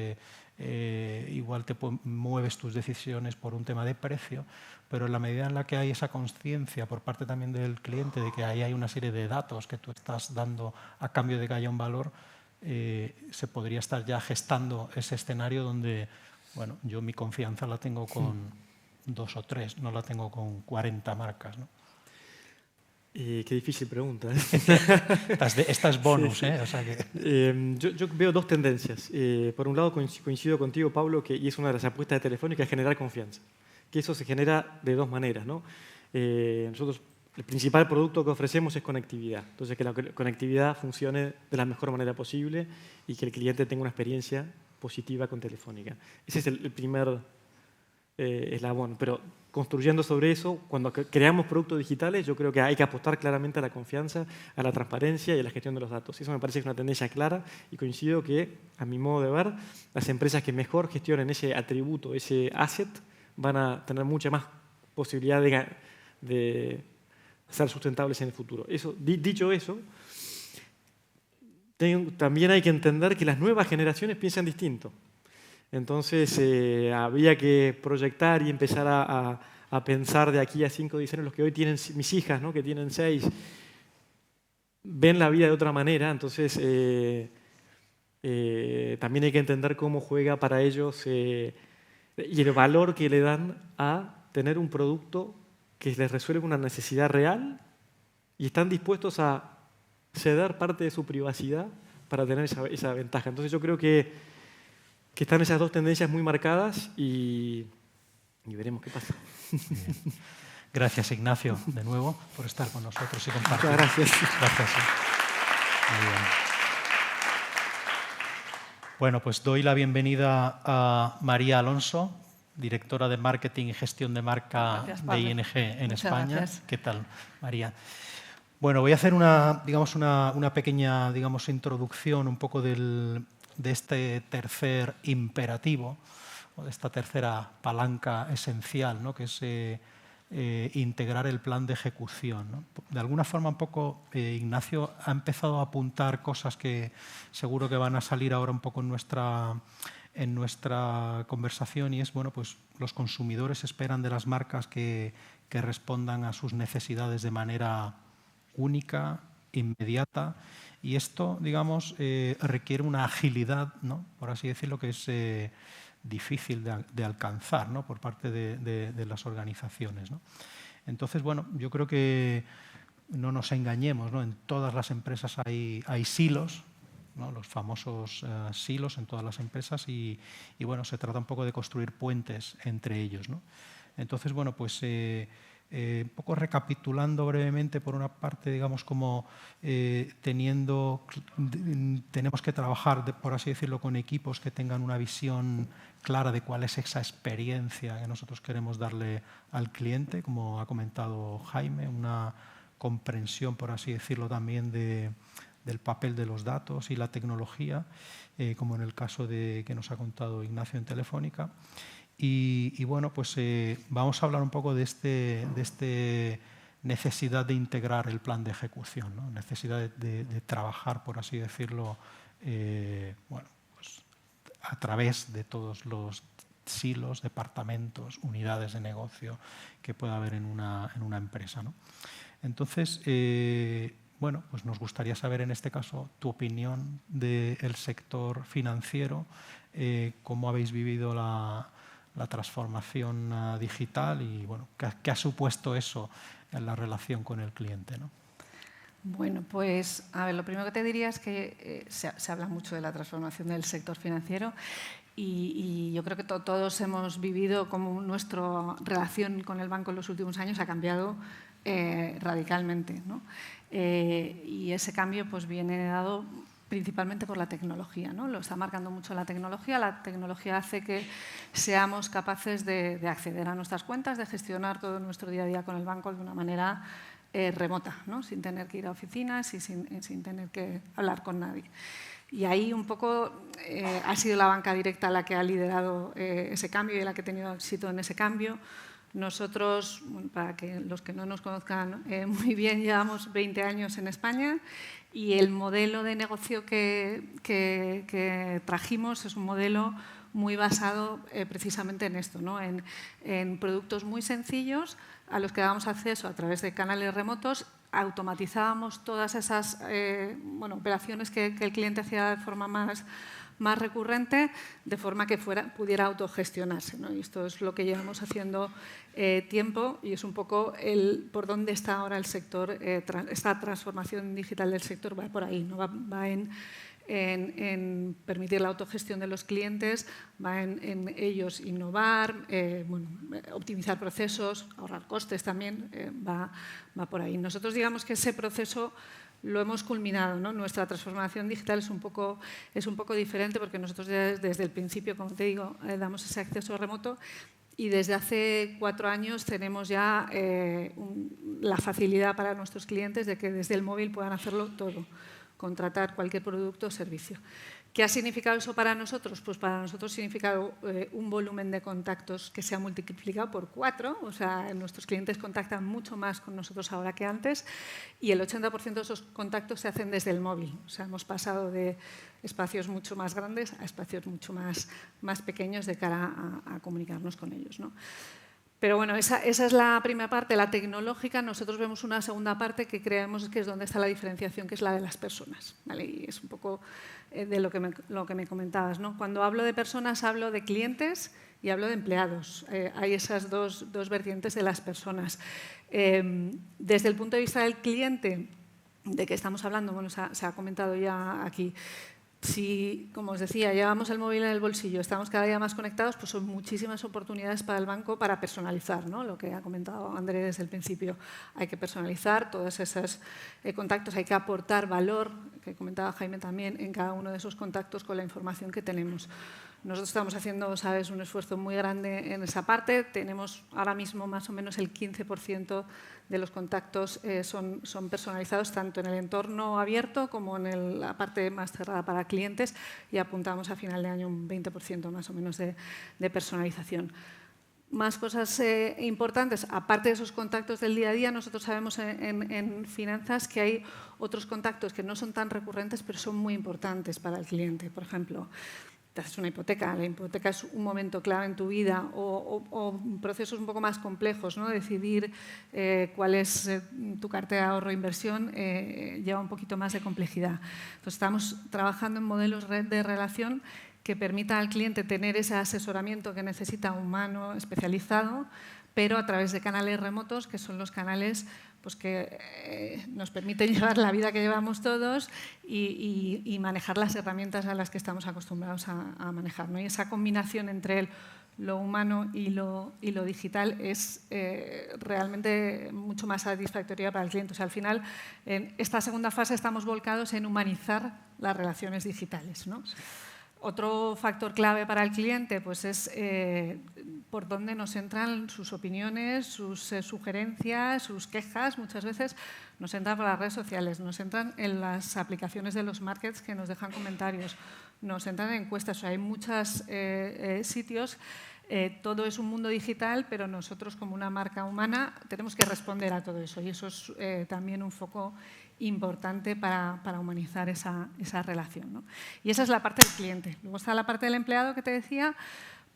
igual mueves tus decisiones por un tema de precio, pero en la medida en la que hay esa conciencia por parte también del cliente de que ahí hay una serie de datos que tú estás dando a cambio de que haya un valor, se podría estar ya gestando ese escenario donde, bueno, yo mi confianza la tengo con 2 o 3, no la tengo con 40 marcas, ¿no?
Qué difícil pregunta.
Esta es bonus,
sí, sí.
O sea que...
yo veo dos tendencias. Por un lado, coincido contigo, Pablo, y es una de las apuestas de Telefónica, es generar confianza. Que eso se genera de dos maneras, ¿no? Nosotros, el principal producto que ofrecemos es conectividad. Entonces, que la conectividad funcione de la mejor manera posible y que el cliente tenga una experiencia positiva con Telefónica. Ese es el primer eslabón. Pero construyendo sobre eso, cuando creamos productos digitales, yo creo que hay que apostar claramente a la confianza, a la transparencia y a la gestión de los datos. Eso me parece que es una tendencia clara, y coincido que, a mi modo de ver, las empresas que mejor gestionen ese atributo, ese asset, van a tener mucha más posibilidad de ser sustentables en el futuro. Dicho eso, también hay que entender que las nuevas generaciones piensan distinto. Entonces, había que proyectar y empezar a pensar de aquí a 5 o 10 años. Los que hoy tienen mis hijas, ¿no?, que tienen 6, ven la vida de otra manera. Entonces, también hay que entender cómo juega para ellos y el valor que le dan a tener un producto que les resuelve una necesidad real, y están dispuestos a ceder parte de su privacidad para tener esa ventaja. Entonces, yo creo que están esas dos tendencias muy marcadas, y veremos qué pasa.
Bien. Gracias, Ignacio, de nuevo, por estar con nosotros y compartir.
Muchas gracias.
Gracias. Muy bien. Bueno, pues doy la bienvenida a María Alonso, directora de Marketing y Gestión de Marca de ING en España.
Gracias.
¿Qué tal, María? Bueno, voy a hacer una pequeña, introducción un poco de este tercer imperativo, o de esta tercera palanca esencial, ¿no?, que es integrar el plan de ejecución, ¿no? De alguna forma, un poco, Ignacio ha empezado a apuntar cosas que seguro que van a salir ahora un poco en nuestra conversación, y es, bueno, pues los consumidores esperan de las marcas que respondan a sus necesidades de manera única, inmediata, y esto, digamos, requiere una agilidad, ¿no?, por así decirlo, que es difícil de alcanzar, ¿no?, por parte de las organizaciones, ¿no? Entonces, bueno, yo creo que no nos engañemos, ¿no? En todas las empresas hay silos, ¿no? Los famosos silos en todas las empresas y, bueno, se trata un poco de construir puentes entre ellos, ¿no? Entonces, bueno, pues un poco recapitulando brevemente, por una parte, digamos, como tenemos que trabajar, por así decirlo, con equipos que tengan una visión clara de cuál es esa experiencia que nosotros queremos darle al cliente, como ha comentado Jaime, una comprensión, por así decirlo, también del papel de los datos y la tecnología, como en el caso que nos ha contado Ignacio en Telefónica. Y bueno, pues vamos a hablar un poco de este necesidad de integrar el plan de ejecución, ¿no? Necesidad de trabajar, por así decirlo, bueno, pues a través de todos los silos, departamentos, unidades de negocio que pueda haber en una empresa, ¿no? Entonces, bueno, pues nos gustaría saber en este caso tu opinión del sector financiero, cómo habéis vivido la transformación digital y, bueno, ¿qué ha supuesto eso en la relación con el cliente, ¿no?
Bueno, pues a ver, lo primero que te diría es que se habla mucho de la transformación del sector financiero y yo creo que todos hemos vivido cómo nuestra relación con el banco en los últimos años ha cambiado radicalmente, ¿no? Y ese cambio pues viene dado principalmente por la tecnología, ¿no? Lo está marcando mucho la tecnología. La tecnología hace que seamos capaces de acceder a nuestras cuentas, de gestionar todo nuestro día a día con el banco de una manera remota, ¿no? Sin tener que ir a oficinas y sin tener que hablar con nadie. Y ahí un poco ha sido la banca directa la que ha liderado ese cambio y la que ha tenido éxito en ese cambio. Nosotros, para que los que no nos conozcan muy bien, llevamos 20 años en España y el modelo de negocio que trajimos es un modelo muy basado precisamente en esto, ¿no? En productos muy sencillos a los que damos acceso a través de canales remotos. Automatizábamos todas esas operaciones que el cliente hacía de forma más recurrente, de forma que pudiera autogestionarse, ¿no? Y esto es lo que llevamos haciendo tiempo y es un poco por dónde está ahora el sector, esta transformación digital del sector va por ahí, ¿no? Va en permitir la autogestión de los clientes, va en ellos innovar, optimizar procesos, ahorrar costes también, va por ahí. Nosotros digamos que ese proceso lo hemos culminado, ¿no? Nuestra transformación digital es un poco diferente porque nosotros desde el principio, como te digo, damos ese acceso remoto y desde hace 4 años tenemos ya la facilidad para nuestros clientes de que desde el móvil puedan hacerlo todo, contratar cualquier producto o servicio. ¿Qué ha significado eso para nosotros? Pues para nosotros ha significado un volumen de contactos que se ha multiplicado por 4, o sea, nuestros clientes contactan mucho más con nosotros ahora que antes y el 80% de esos contactos se hacen desde el móvil. O sea, hemos pasado de espacios mucho más grandes a espacios mucho más pequeños de cara a comunicarnos con ellos, ¿no? Pero bueno, esa es la primera parte, la tecnológica. Nosotros vemos una segunda parte que creemos que es donde está la diferenciación, que es la de las personas, ¿vale? Y es un poco de lo que me comentabas, ¿no? Cuando hablo de personas, hablo de clientes y hablo de empleados. Hay esas dos vertientes de las personas. Desde el punto de vista del cliente, ¿de qué estamos hablando? Bueno, se ha comentado ya aquí. Si, como os decía, llevamos el móvil en el bolsillo, estamos cada día más conectados, pues son muchísimas oportunidades para el banco para personalizar, ¿no? Lo que ha comentado Andrés desde el principio. Hay que personalizar todos esos contactos, hay que aportar valor, que comentaba Jaime también, en cada uno de esos contactos con la información que tenemos. Nosotros estamos haciendo, sabes, un esfuerzo muy grande en esa parte. Tenemos ahora mismo más o menos el 15% de los contactos son personalizados tanto en el entorno abierto como en la parte más cerrada para clientes y apuntamos a final de año un 20% más o menos de personalización. Más cosas importantes, aparte de esos contactos del día a día, nosotros sabemos en finanzas que hay otros contactos que no son tan recurrentes pero son muy importantes para el cliente. Por ejemplo, te haces una hipoteca, la hipoteca es un momento clave en tu vida o procesos un poco más complejos, ¿no? Decidir cuál es tu cartera de ahorro e inversión lleva un poquito más de complejidad. Entonces, estamos trabajando en modelos de relación que permitan al cliente tener ese asesoramiento que necesita humano, especializado, pero a través de canales remotos, que son los canales pues, que nos permiten llevar la vida que llevamos todos y manejar las herramientas a las que estamos acostumbrados a manejar, ¿no? Y esa combinación entre lo humano y lo digital es realmente mucho más satisfactoria para el cliente. O sea, al final, en esta segunda fase estamos volcados en humanizar las relaciones digitales, ¿no? Sí. Otro factor clave para el cliente pues es por dónde nos entran sus opiniones, sus sugerencias, sus quejas. Muchas veces nos entran por las redes sociales, nos entran en las aplicaciones de los markets que nos dejan comentarios, nos entran en encuestas. O sea, hay muchos sitios. Todo es un mundo digital, pero nosotros como una marca humana tenemos que responder a todo eso y eso es también un foco importante para humanizar esa relación, ¿no? Y esa es la parte del cliente. Luego está la parte del empleado que te decía.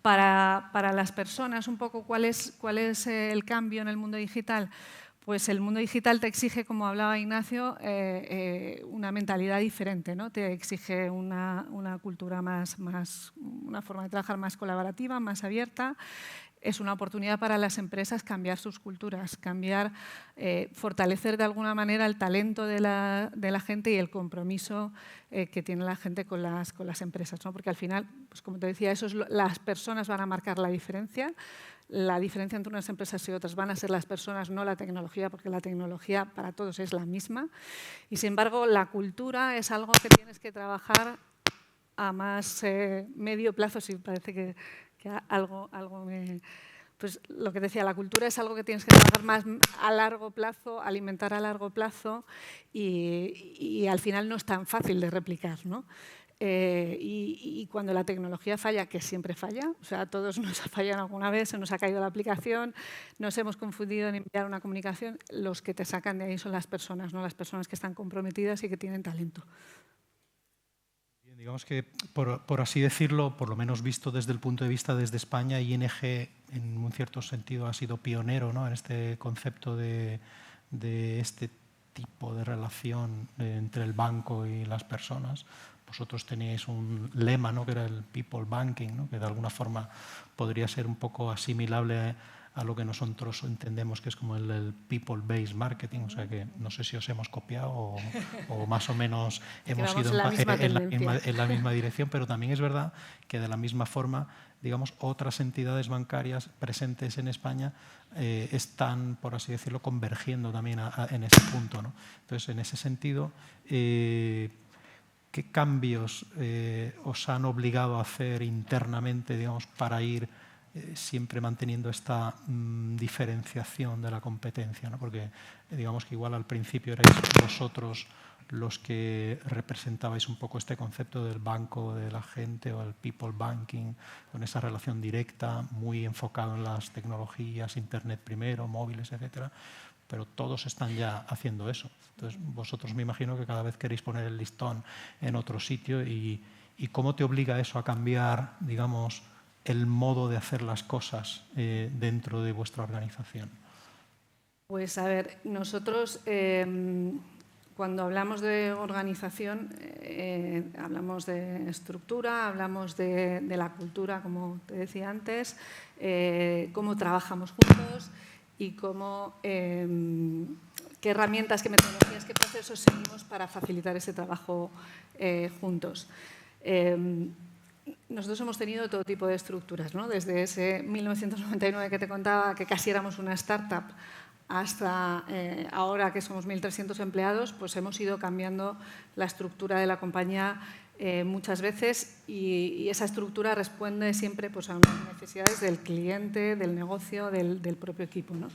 Para las personas, un poco, ¿cuál es el cambio en el mundo digital? Pues el mundo digital te exige, como hablaba Ignacio, una mentalidad diferente, ¿no? Te exige una cultura una forma de trabajar más colaborativa, más abierta. Es una oportunidad para las empresas cambiar sus culturas, fortalecer de alguna manera el talento de la gente y el compromiso que tiene la gente con las empresas, ¿no? Porque al final, pues como te decía, las personas van a marcar la diferencia. La diferencia entre unas empresas y otras van a ser las personas, no la tecnología, porque la tecnología para todos es la misma. Y sin embargo, la cultura es algo que tienes que trabajar a más medio plazo, si parece que algo me... Pues lo que decía, la cultura es algo que tienes que trabajar más a largo plazo, alimentar a largo plazo y al final no es tan fácil de replicar, ¿no? Y cuando la tecnología falla, que siempre falla, o sea, a todos nos ha fallado alguna vez, se nos ha caído la aplicación, nos hemos confundido en enviar una comunicación, los que te sacan de ahí son las personas, ¿no? Las personas que están comprometidas y que tienen talento.
Digamos que, por así decirlo, por lo menos visto desde el punto de vista desde España, ING en un cierto sentido ha sido pionero, ¿no? En este concepto de este tipo de relación entre el banco y las personas. Vosotros teníais un lema, ¿no? Que era el people banking, ¿no? Que de alguna forma podría ser un poco asimilable a lo que nosotros entendemos que es como el people-based marketing, o sea que no sé si os hemos copiado o más o menos hemos ido en la misma dirección, pero también es verdad que de la misma forma, digamos, otras entidades bancarias presentes en España están, por así decirlo, convergiendo también en ese punto, ¿no? Entonces, en ese sentido, ¿qué cambios os han obligado a hacer internamente, digamos, para ir siempre manteniendo esta diferenciación de la competencia, ¿no? Porque digamos que igual al principio erais vosotros los que representabais un poco este concepto del banco de la gente o el people banking, con esa relación directa, muy enfocado en las tecnologías, internet primero, móviles, etcétera, pero todos están ya haciendo eso. Entonces vosotros me imagino que cada vez queréis poner el listón en otro sitio y ¿cómo te obliga eso a cambiar, digamos, el modo de hacer las cosas dentro de vuestra organización?
Pues a ver, nosotros cuando hablamos de organización hablamos de estructura, hablamos de la cultura, como te decía antes, cómo trabajamos juntos y qué herramientas, qué metodologías, qué procesos seguimos para facilitar ese trabajo juntos. Nosotros hemos tenido todo tipo de estructuras, ¿no? Desde ese 1999 que te contaba, que casi éramos una startup, hasta ahora que somos 1.300 empleados, pues hemos ido cambiando la estructura de la compañía muchas veces y esa estructura responde siempre pues, a unas necesidades del cliente, del negocio, del propio equipo, ¿no?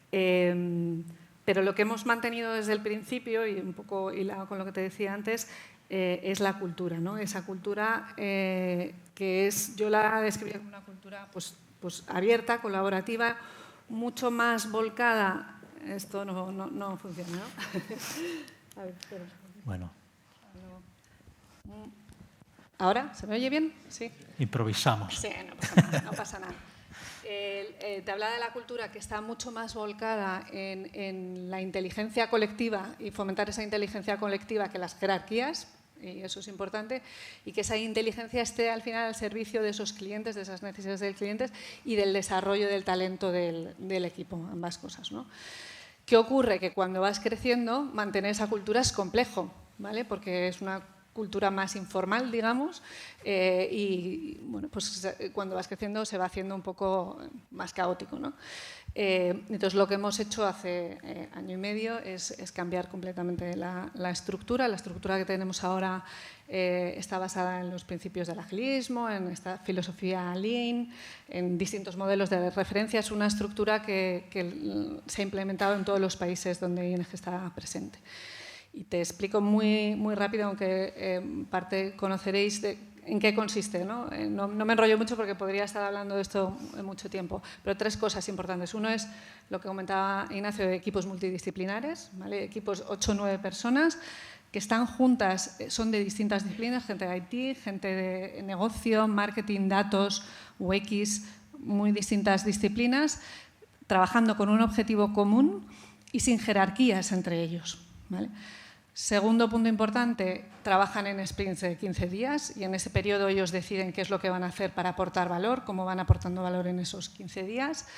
Pero lo que hemos mantenido desde el principio, y un poco hilado con lo que te decía antes, es la cultura, ¿no? Esa cultura que es, yo la describiría como una cultura pues abierta, colaborativa, mucho más volcada. Esto no funciona, ¿no? A ver, espera.
Bueno.
¿Ahora? ¿Se me oye bien? Sí.
Improvisamos.
Sí, no pasa nada. Te hablaba de la cultura que está mucho más volcada en la inteligencia colectiva y fomentar esa inteligencia colectiva que las jerarquías. y eso es importante, y que esa inteligencia esté al final al servicio de esos clientes, de esas necesidades del cliente y del desarrollo del talento del equipo, ambas cosas, ¿no? ¿Qué ocurre? Que cuando vas creciendo, mantener esa cultura es complejo, ¿vale? Porque es una cultura más informal, digamos, y bueno, pues cuando vas creciendo se va haciendo un poco más caótico, ¿no? Entonces, lo que hemos hecho hace año y medio es cambiar completamente la estructura. La estructura que tenemos ahora está basada en los principios del agilismo, en esta filosofía Lean, en distintos modelos de referencia. Es una estructura que se ha implementado en todos los países donde ING está presente. Y te explico muy rápido, aunque parte conoceréis en qué consiste, ¿no? No me enrollo mucho porque podría estar hablando de esto mucho tiempo, pero 3 cosas importantes. Uno es lo que comentaba Ignacio, de equipos multidisciplinares, ¿vale? Equipos 8 o 9 personas que están juntas, son de distintas disciplinas, gente de IT, gente de negocio, marketing, datos, UX, muy distintas disciplinas, trabajando con un objetivo común y sin jerarquías entre ellos, ¿vale? Segundo punto importante, trabajan en sprints de 15 días y en ese periodo ellos deciden qué es lo que van a hacer para aportar valor, cómo van aportando valor en esos 15 días.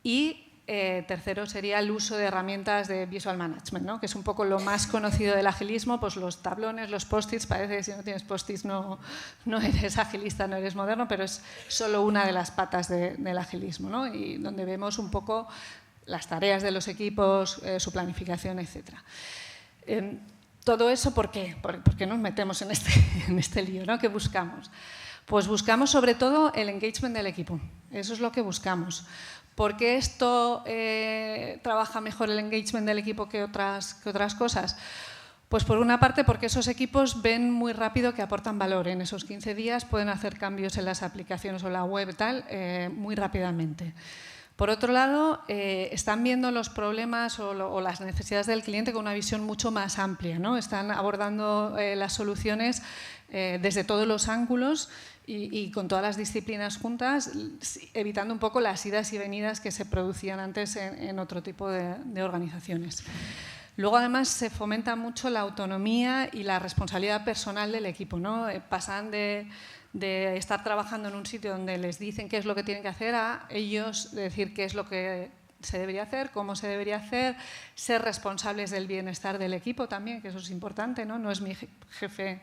Y tercero sería el uso de herramientas de visual management, ¿no? Que es un poco lo más conocido del agilismo, pues los tablones, los post-its. Parece que si no tienes post-its no eres agilista, no eres moderno, pero es solo una de las patas del agilismo, ¿no? Y donde vemos un poco las tareas de los equipos, su planificación, etcétera. Todo eso, ¿por qué? ¿Por qué nos metemos en este lío, ¿no? ¿Qué buscamos? Pues buscamos sobre todo el engagement del equipo. Eso es lo que buscamos. ¿Por qué esto trabaja mejor el engagement del equipo que otras cosas? Pues por una parte porque esos equipos ven muy rápido que aportan valor. En esos 15 días pueden hacer cambios en las aplicaciones o la web tal muy rápidamente. Por otro lado, están viendo los problemas o las necesidades del cliente con una visión mucho más amplia, ¿no? Están abordando las soluciones desde todos los ángulos y con todas las disciplinas juntas, evitando un poco las idas y venidas que se producían antes en otro tipo de organizaciones. Luego, además, se fomenta mucho la autonomía y la responsabilidad personal del equipo, ¿no? Pasan de estar trabajando en un sitio donde les dicen qué es lo que tienen que hacer a ellos decir qué es lo que se debería hacer, cómo se debería hacer, ser responsables del bienestar del equipo también, que eso es importante, ¿no? No es mi jefe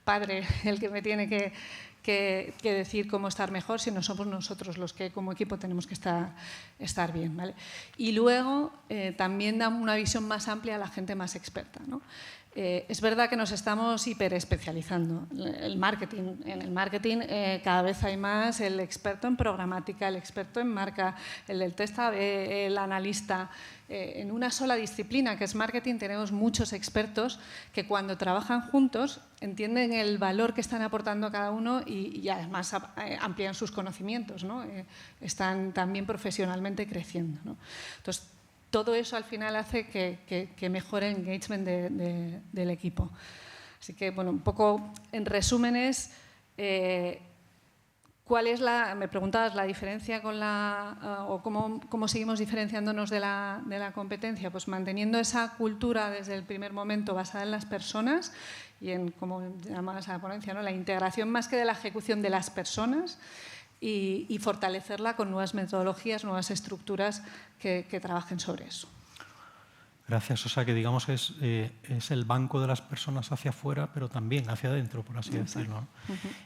padre el que me tiene que decir cómo estar mejor, sino somos nosotros los que como equipo tenemos que estar bien, ¿vale? Y luego también da una visión más amplia a la gente más experta, ¿no? Es verdad que nos estamos hiperespecializando. En el marketing cada vez hay más el experto en programática, el experto en marca, el del test AB, el analista. En una sola disciplina, que es marketing, tenemos muchos expertos que cuando trabajan juntos entienden el valor que están aportando a cada uno y además amplían sus conocimientos, ¿no? Están también profesionalmente creciendo, ¿no? Entonces, todo eso al final hace que mejore el engagement del equipo. Así que, bueno, un poco en resúmenes, ¿cuál es me preguntabas, la diferencia con o cómo seguimos diferenciándonos de la competencia? Pues manteniendo esa cultura desde el primer momento basada en las personas y en, como llamabas a la ponencia, ¿no? La integración más que de la ejecución de las personas, y fortalecerla con nuevas metodologías, nuevas estructuras que trabajen sobre eso.
Gracias. O sea, que digamos es el banco de las personas hacia afuera, pero también hacia adentro, por así decirlo, ¿no?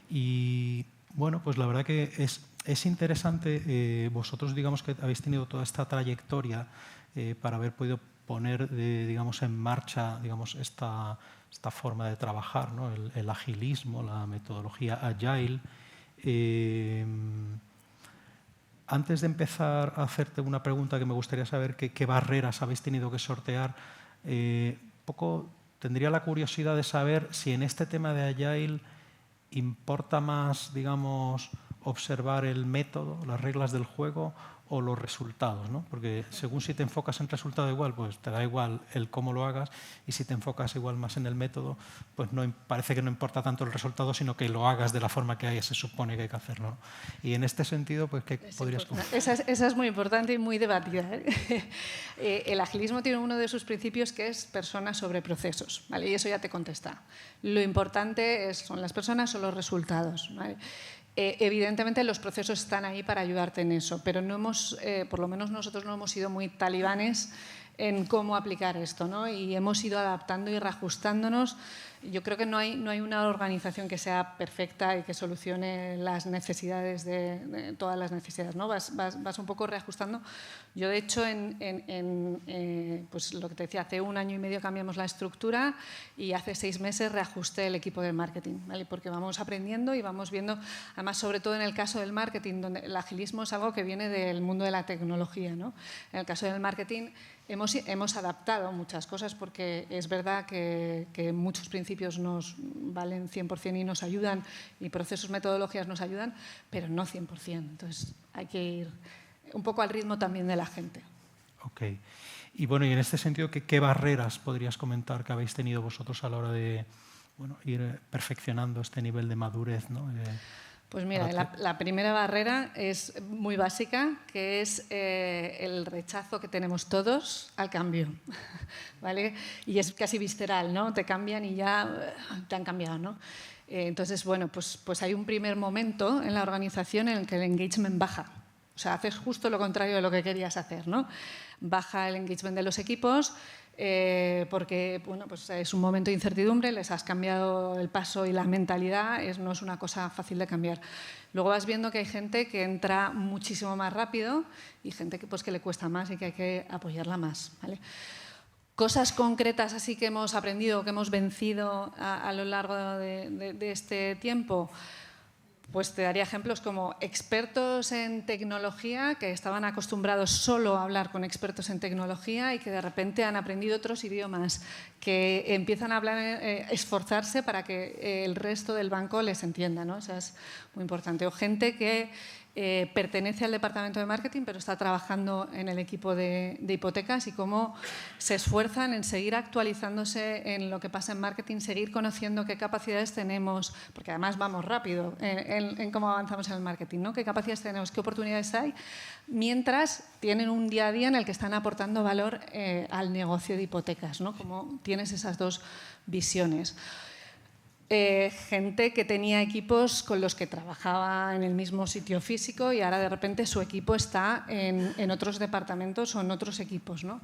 Y bueno, pues la verdad que es interesante. Vosotros, digamos que habéis tenido toda esta trayectoria para haber podido poner, digamos, en marcha, digamos, esta forma de trabajar, ¿no? El agilismo, la metodología agile. Antes de empezar a hacerte una pregunta que me gustaría saber qué barreras habéis tenido que sortear, tendría la curiosidad de saber si en este tema de Agile importa más, digamos, observar el método, las reglas del juego o los resultados, ¿no? Porque según si te enfocas en el resultado igual, pues te da igual el cómo lo hagas, y si te enfocas igual más en el método, pues parece que no importa tanto el resultado, sino que lo hagas de la forma que se supone que hay que hacerlo, ¿no? Y en este sentido, pues, ¿qué podrías comentar?
Esa es muy importante y muy debatida, ¿eh? El agilismo tiene uno de sus principios que es personas sobre procesos, ¿vale? Y eso ya te contesta. Lo importante son las personas o los resultados, ¿vale? Evidentemente los procesos están ahí para ayudarte en eso, pero no hemos, por lo menos nosotros no hemos sido muy talibanes en cómo aplicar esto, ¿no? Y hemos ido adaptando y reajustándonos. Yo creo que no hay una organización que sea perfecta y que solucione las necesidades de todas las necesidades, ¿no? Vas un poco reajustando. Yo, de hecho, pues lo que te decía, hace 1 año y medio cambiamos la estructura y hace 6 meses reajusté el equipo de marketing, ¿vale? Porque vamos aprendiendo y vamos viendo, además, sobre todo en el caso del marketing, donde el agilismo es algo que viene del mundo de la tecnología, ¿no? En el caso del marketing hemos adaptado muchas cosas, porque es verdad que muchos principios nos valen 100% y nos ayudan, y procesos, metodologías nos ayudan, pero no 100%. Entonces hay que ir un poco al ritmo también de la gente.
Ok. Y bueno, y en este sentido, ¿qué barreras podrías comentar que habéis tenido vosotros a la hora de ir perfeccionando este nivel de madurez, ¿no?
Pues mira, la primera barrera es muy básica, que es el rechazo que tenemos todos al cambio, ¿vale? Y es casi visceral, ¿no? Te cambian y ya te han cambiado, ¿no? Entonces, bueno, pues hay un primer momento en la organización en el que el engagement baja. O sea, haces justo lo contrario de lo que querías hacer, ¿no? Baja el engagement de los equipos, porque bueno, pues es un momento de incertidumbre, les has cambiado el paso y la mentalidad, no es una cosa fácil de cambiar. Luego vas viendo que hay gente que entra muchísimo más rápido y gente que le cuesta más y que hay que apoyarla más, ¿vale? Cosas concretas así que hemos aprendido, que hemos vencido a lo largo de este tiempo. Pues te daría ejemplos como expertos en tecnología que estaban acostumbrados solo a hablar con expertos en tecnología y que de repente han aprendido otros idiomas, que empiezan a hablar, esforzarse para que el resto del banco les entienda, ¿no? Eso es muy importante. O gente que pertenece al departamento de marketing, pero está trabajando en el equipo de hipotecas, y cómo se esfuerzan en seguir actualizándose en lo que pasa en marketing, seguir conociendo qué capacidades tenemos, porque además vamos rápido en cómo avanzamos en el marketing, ¿no? Qué capacidades tenemos, qué oportunidades hay, mientras tienen un día a día en el que están aportando valor al negocio de hipotecas, ¿no? Como tienes esas dos visiones. Gente que tenía equipos con los que trabajaba en el mismo sitio físico y ahora de repente su equipo está en otros departamentos o en otros equipos, ¿no?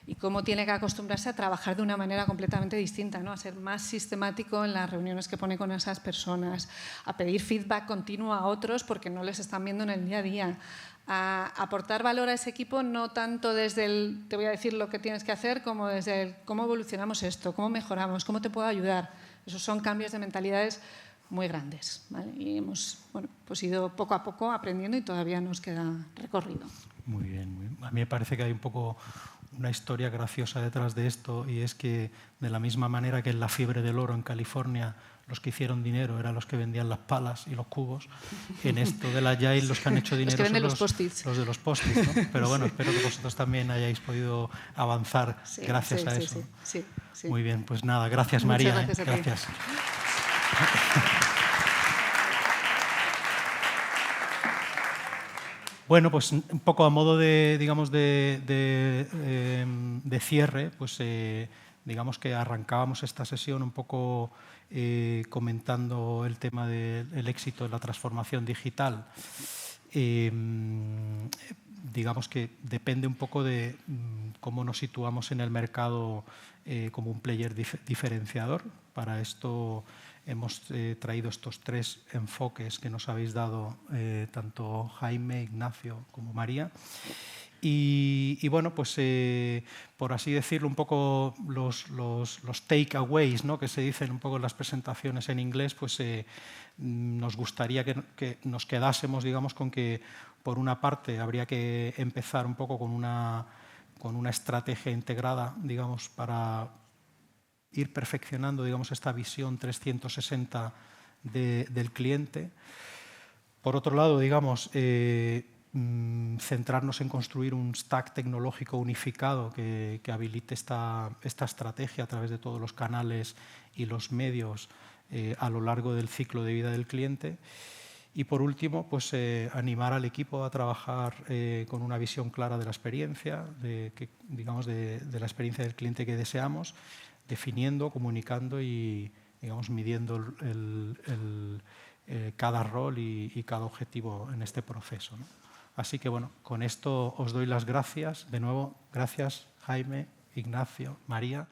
Y cómo tiene que acostumbrarse a trabajar de una manera completamente distinta, ¿no? A ser más sistemático en las reuniones que pone con esas personas, a pedir feedback continuo a otros porque no les están viendo en el día a día, a aportar valor a ese equipo, no tanto desde el te voy a decir lo que tienes que hacer, como desde el cómo evolucionamos esto, cómo mejoramos, cómo te puedo ayudar. Esos son cambios de mentalidades muy grandes, ¿vale? Y hemos pues ido poco a poco aprendiendo y todavía nos queda recorrido.
Muy bien, muy bien. A mí me parece que hay un poco una historia graciosa detrás de esto, y es que de la misma manera que en la fiebre del oro en California los que hicieron dinero eran los que vendían las palas y los cubos, en esto de la Agile los que han hecho dinero
son
los de los post-its, ¿no? Pero bueno, espero que vosotros también hayáis podido avanzar gracias a eso.
Sí.
Muy bien, pues nada, gracias
Muchas
María.
Gracias a ti.
Gracias. Bueno, pues un poco a modo de, digamos, de cierre, pues digamos que arrancábamos esta sesión un poco comentando el tema del éxito de la transformación digital. Digamos que depende un poco de cómo nos situamos en el mercado como un player diferenciador. Para esto hemos traído estos 3 enfoques que nos habéis dado tanto Jaime, Ignacio como María. Y bueno, pues por así decirlo, un poco los takeaways, ¿no?, que se dicen un poco en las presentaciones en inglés, pues nos gustaría que nos quedásemos, digamos, con que por una parte habría que empezar un poco con una estrategia integrada, digamos, para ir perfeccionando, digamos, esta visión 360 del cliente. Por otro lado, digamos, centrarnos en construir un stack tecnológico unificado que habilite esta estrategia a través de todos los canales y los medios a lo largo del ciclo de vida del cliente. Y por último, pues animar al equipo a trabajar con una visión clara de la experiencia, de la experiencia del cliente que deseamos, definiendo, comunicando y, digamos, midiendo cada rol y cada objetivo en este proceso, ¿no? Así que, bueno, con esto os doy las gracias. De nuevo, gracias Jaime, Ignacio, María.